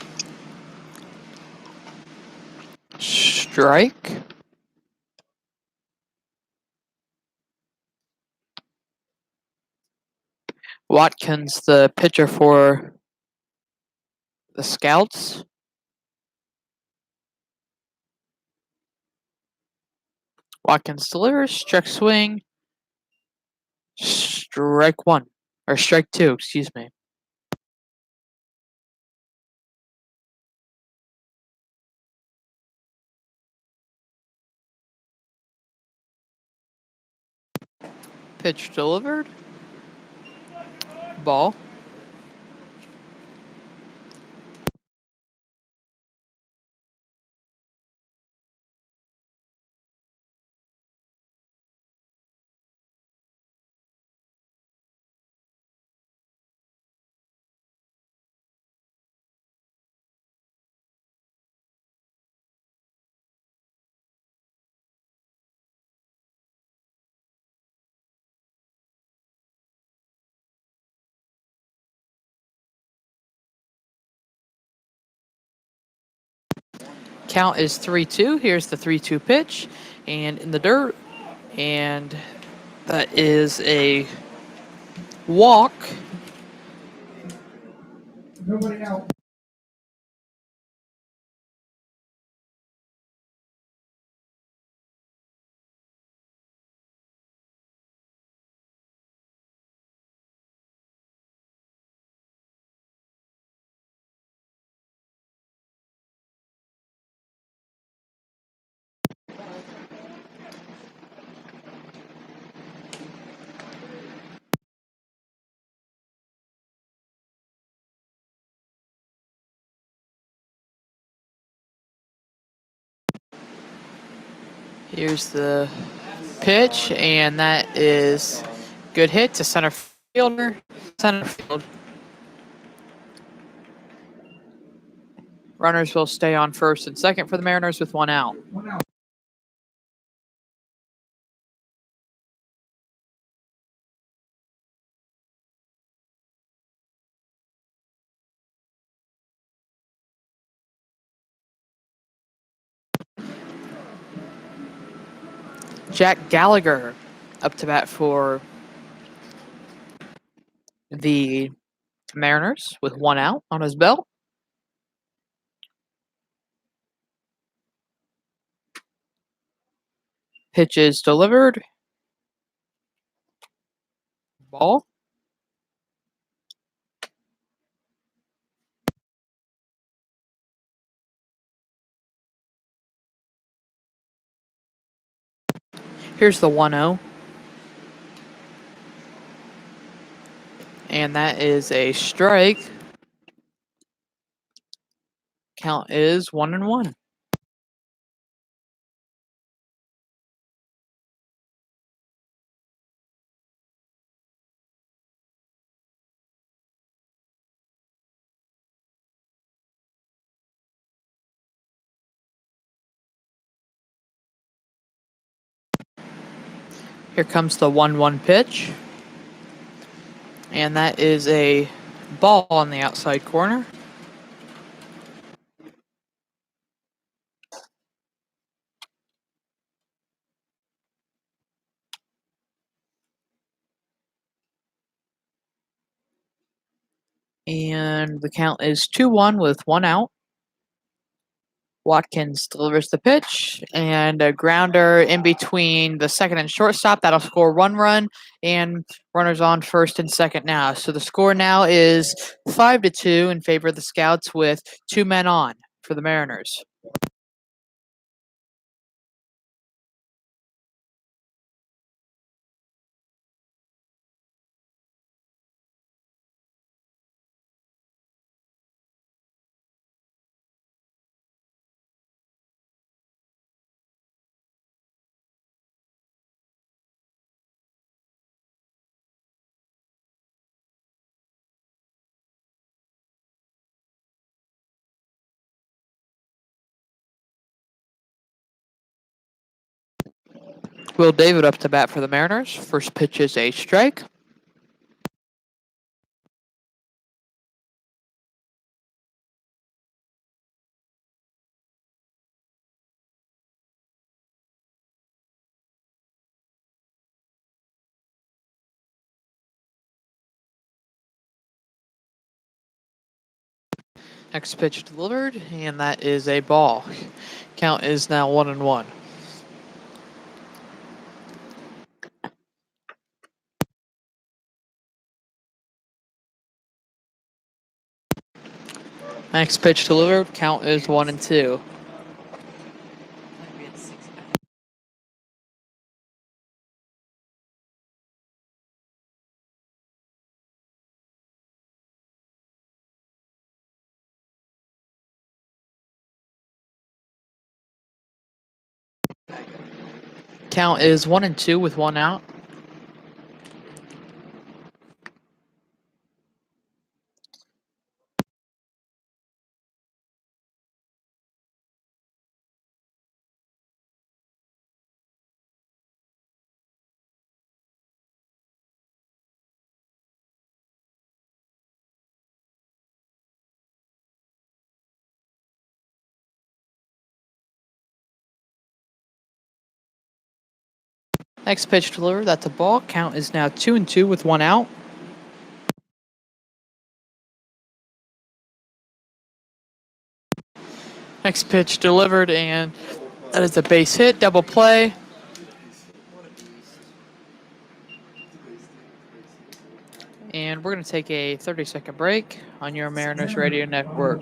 Strike. Watkins, the pitcher for the Scouts. Watkins delivers, check swing. Strike one. Or strike two, excuse me. Pitch delivered. Ball. Count is 3-2. Here's the 3-2 pitch, and in the dirt, and that is a walk. Nobody out. Here's the pitch, and that is good hit to center fielder. Center field. Runners will stay on first and second for the Mariners with 1 out. 1 out. Jack Gallagher up to bat for the Mariners with 1 out on his belt. Pitch is delivered. Ball. Here's the 1-0. And that is a strike. Count is 1-1. Here comes the 1-1 pitch. And that is a ball on the outside corner. And the count is 2-1 with 1 out. Watkins delivers the pitch, and a grounder in between the second and shortstop. That'll score 1 run, and runners on first and second now. So the score now is 5-2 in favor of the Scouts with 2 men on for the Mariners. Will David up to bat for the Mariners. First pitch is a strike. Next pitch delivered, and that is a ball. Count is now 1-1. Next pitch delivered. Count is 1-2. Count is 1-2 with 1 out. Next pitch delivered. That's a ball. Count is now 2-2 with 1 out. Next pitch delivered, and that is a base hit. Double play. And we're going to take a 30-second break on your Mariners Radio Network.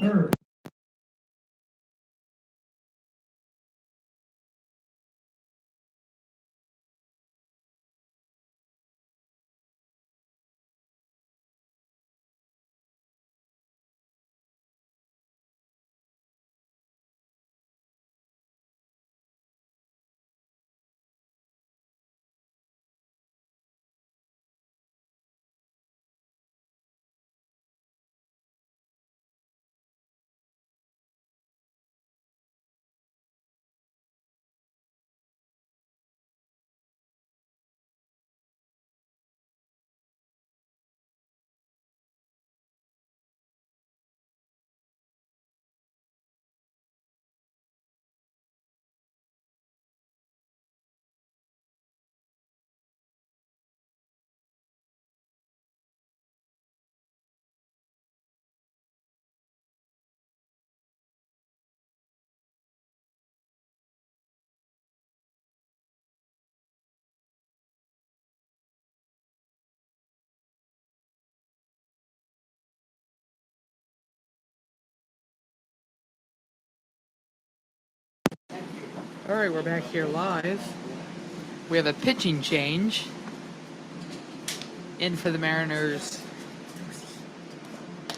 All right, we're back here live. We have a pitching change. In for the Mariners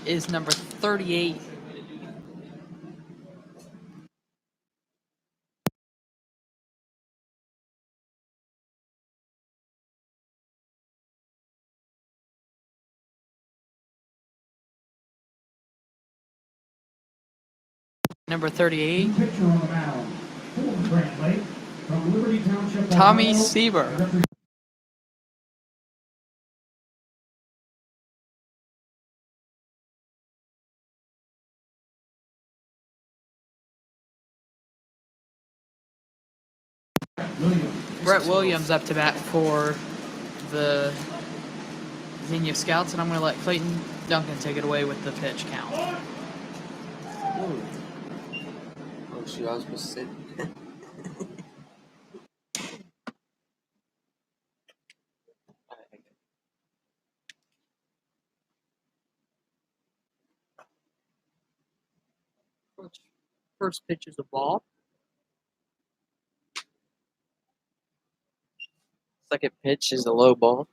is number 38. Number 38, Pitcher on the mound. Grant Lake from Liberty Township, Tommy Ohio. Sieber. Brett Williams up to bat for the Xenia Scouts, and I'm going to let Clayton Duncan take it away with the pitch count. Oh shoot, I was supposed to say. First pitch is a ball. Second pitch is a low ball.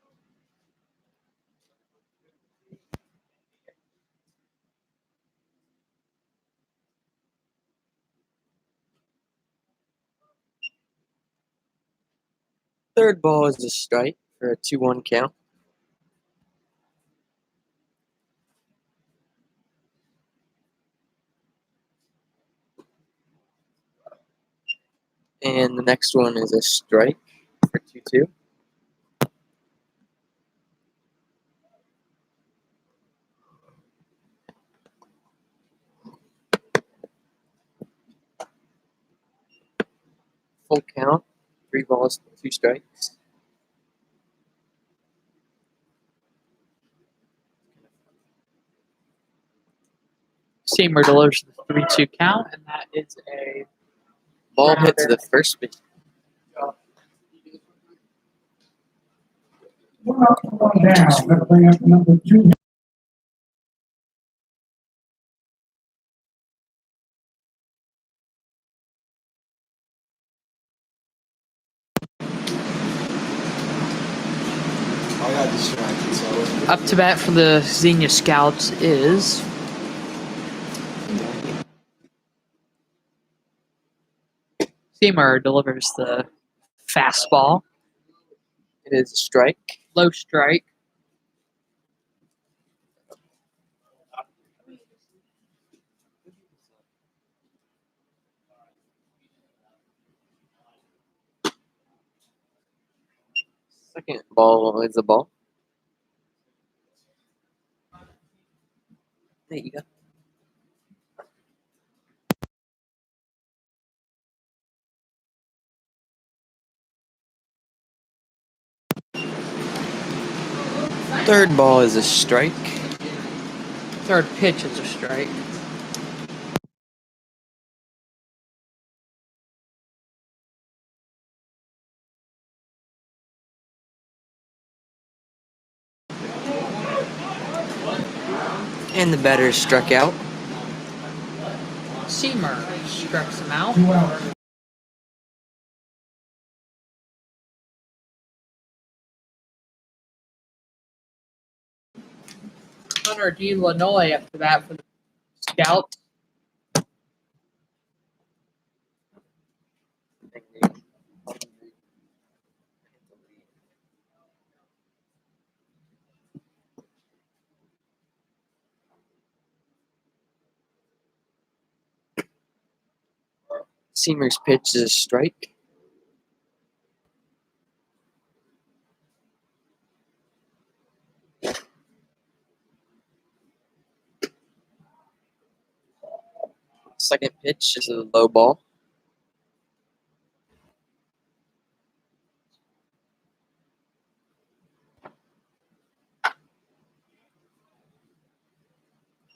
Third ball is a strike for a 2-1 count. And the next one is a strike for 2-2. Full count, 3 balls, 2 strikes. Sieber delivers the 3-2 count, and that is a Ball hits the first pitch. One up, one down. Let's bring up number 2. I got distracted, so I wasn't. up to bat for the Xenia Scouts is Sieber delivers the fastball, It is a strike. low strike. Second ball is a ball. There you go. Third ball is a strike. Third pitch is a strike. And the batter struck out. Seamer strikes him out. 2 outs. Hunter D. Lanoy after that for the Scouts. Seamer's pitch is a strike. Second pitch is a low ball.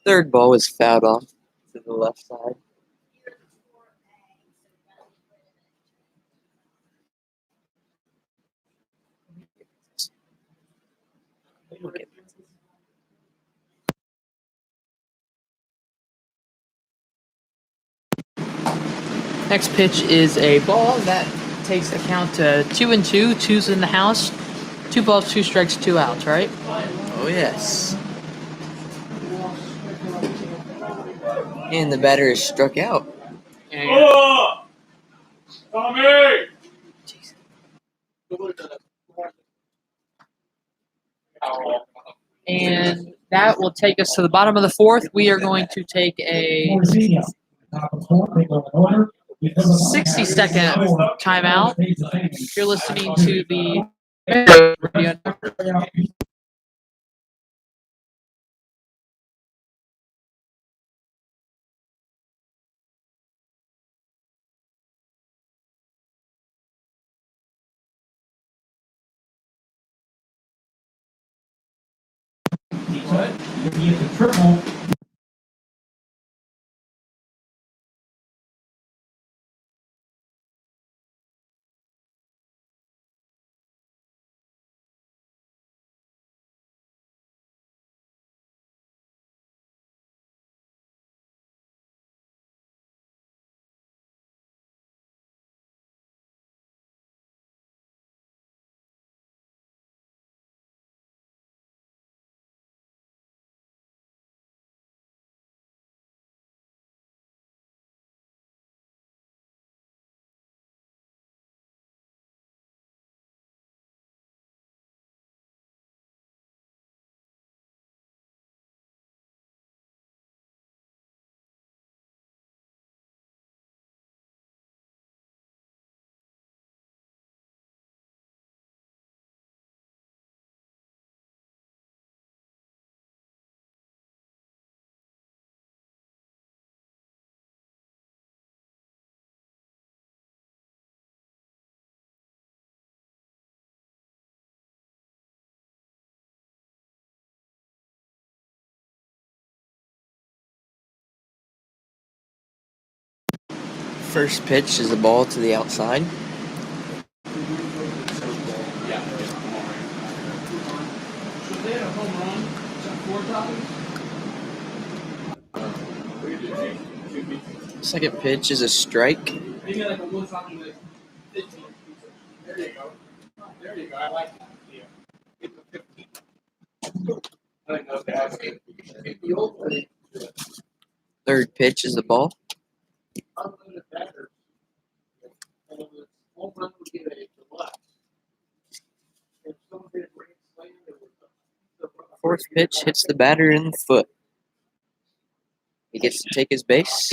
Third ball was fouled off to the left side. Next pitch is a ball that takes the count to 2-2. Two's in the house. 2 balls, 2 strikes, 2 outs, right? Oh, yes. And the batter is struck out. Tommy! And that will take us to the bottom of the 4th. We are going to take a 60-second timeout. You're listening to the radio. He hits a triple. First pitch is a ball to the outside. Second pitch is a strike. Third pitch is a ball. Fourth pitch hits the batter in the foot. He gets to take his base.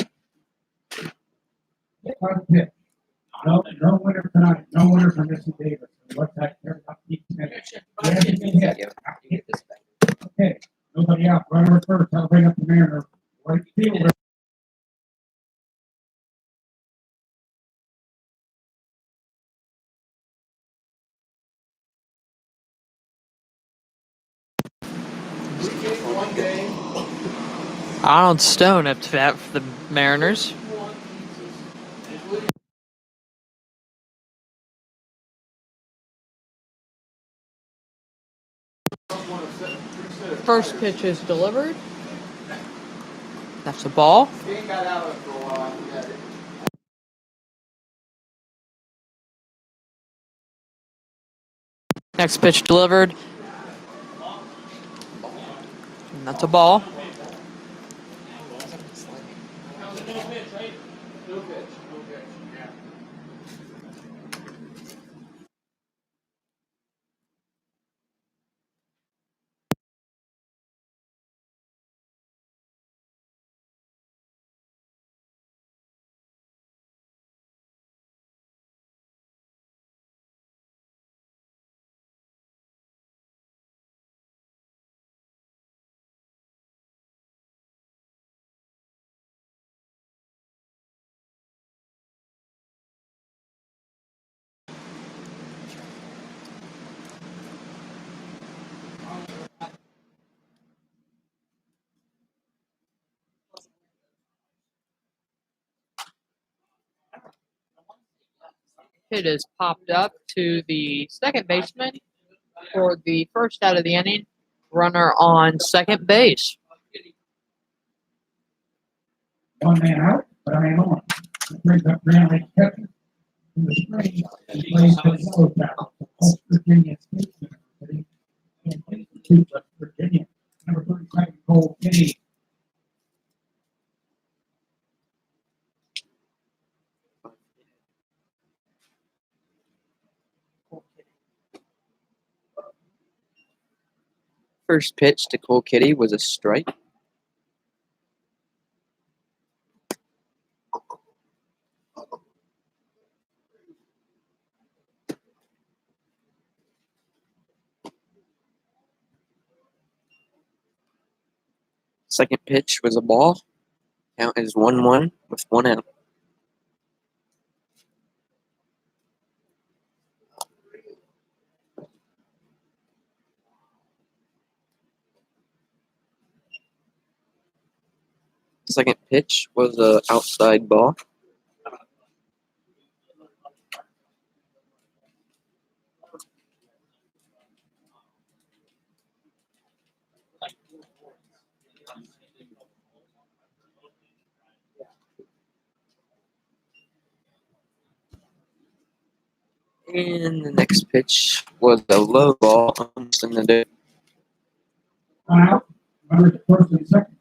No winner tonight. No winner for Missy Davis. What's that? Okay. Nobody out. Runner first. I'll bring up the Mariner. Right fielder. Donald Stone up to bat for the Mariners. First pitch is delivered. That's a ball. Next pitch delivered. And that's a ball. It is popped up to the second baseman for the first out of the inning. Runner on second base. One man out, but a man on. Brings up Grand Lake catcher. In the spring, he plays for the Yellow Jackets of West Virginia State University. And plays for West Virginia. Number 32, Cole Kitty. First pitch to Cole Kitty was a strike. Second pitch was a ball. Count is 1-1 with 1 out. Second pitch was a outside ball. And the next pitch was a low ball almost in the dirt. One out. Runners at first and second.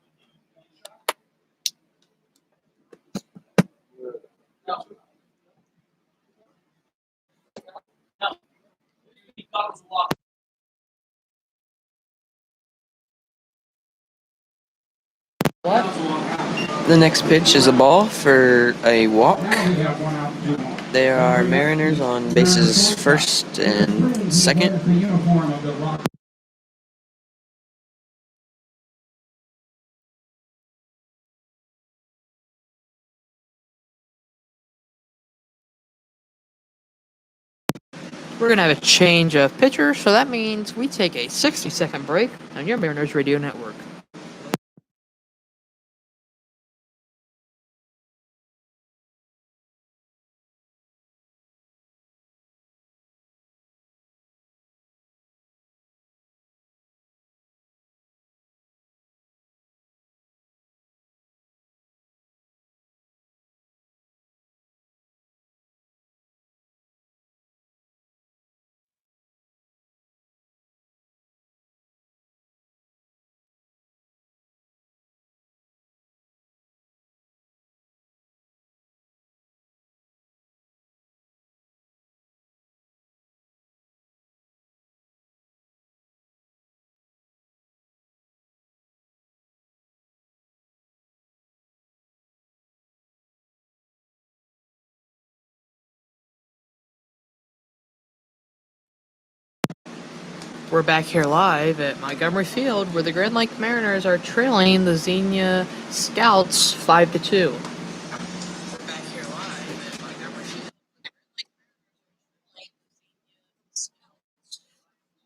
The next pitch is a ball for a walk. Now we have 1 out, 2 on. There are Mariners on bases first and second. The uniform of the Rock. We're going to have a change of pitcher, so that means we take a 60-second break on your Mariners Radio Network. We're back here live at Montgomery Field, where the Grand Lake Mariners are trailing the Xenia Scouts 5-2. We're back here live at Montgomery Field.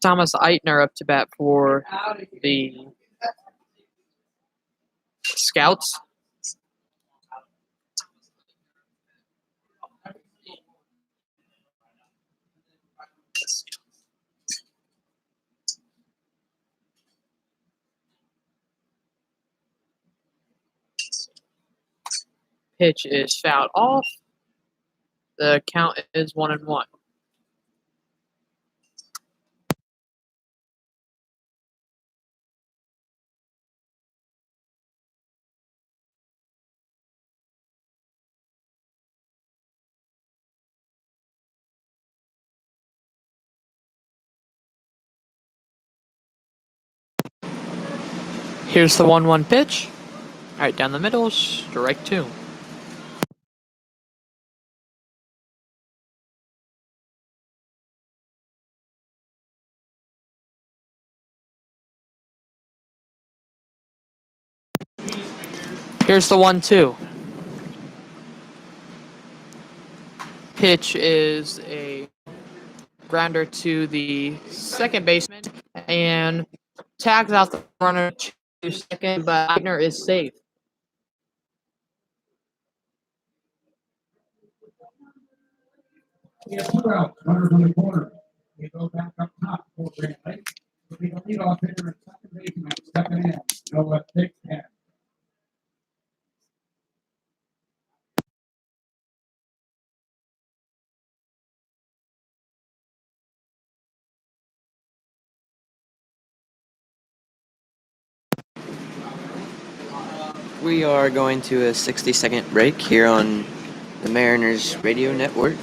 Thomas Eitner up to bat for the Scouts. Pitch is fouled off. The count is 1-1. Here's the 1-1 pitch. Right down the middle, strike 2. Here's the 1-2. Pitch is a grounder to the second baseman and tags out the runner to second, but Eigner is safe. We have 2 outs, runners on the corner. We go back up top for Grand Lake. We the leadoff hitter at second baseman stepping in. Noah Thickhead. We are going to a 60-second break here on the Mariners radio network.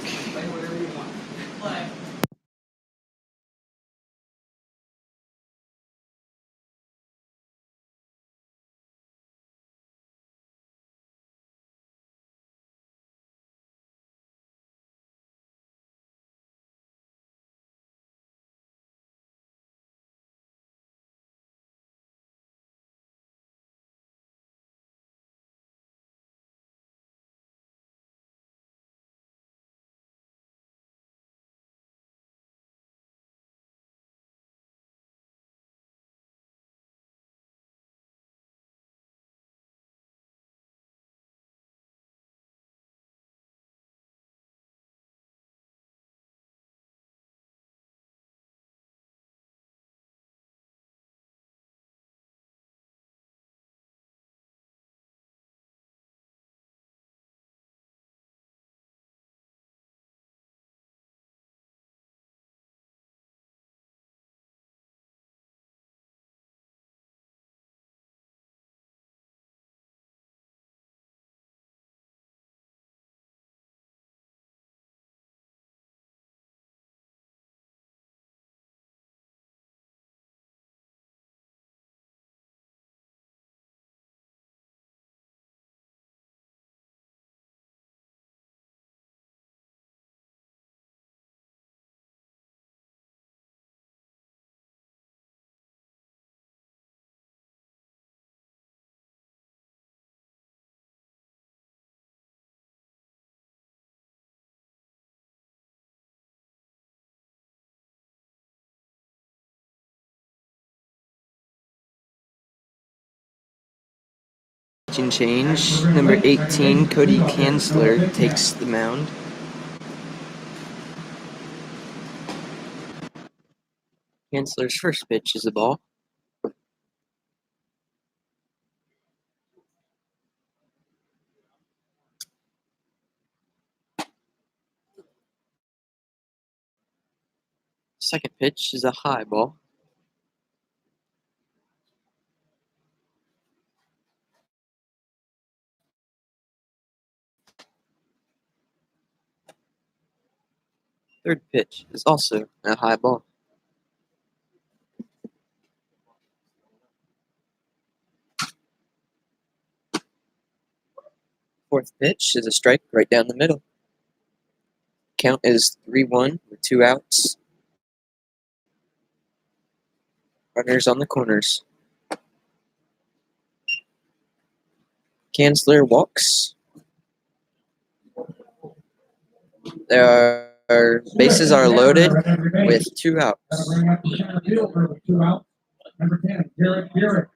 Change. Number 18, Cody Kanzler takes the mound. Kanzler's first pitch is a ball. Second pitch is a high ball. Third pitch is also a high ball. Fourth pitch is a strike right down the middle. Count is 3-1 with 2 outs. Runners on the corners. Kanzler walks. Bases are loaded with 2 outs. Bring up the center fielder with 2 outs. Number 10, Garrett Garrett.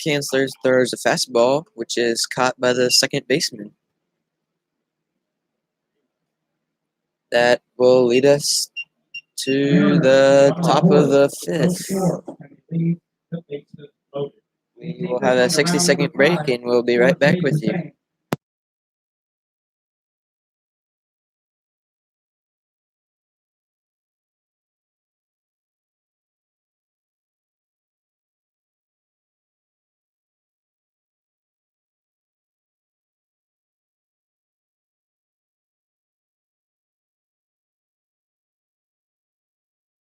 Kanzler throws a fastball, which is caught by the second baseman. That will lead us to the top of the fifth. We will have a 60-second break, and we'll be right back with you.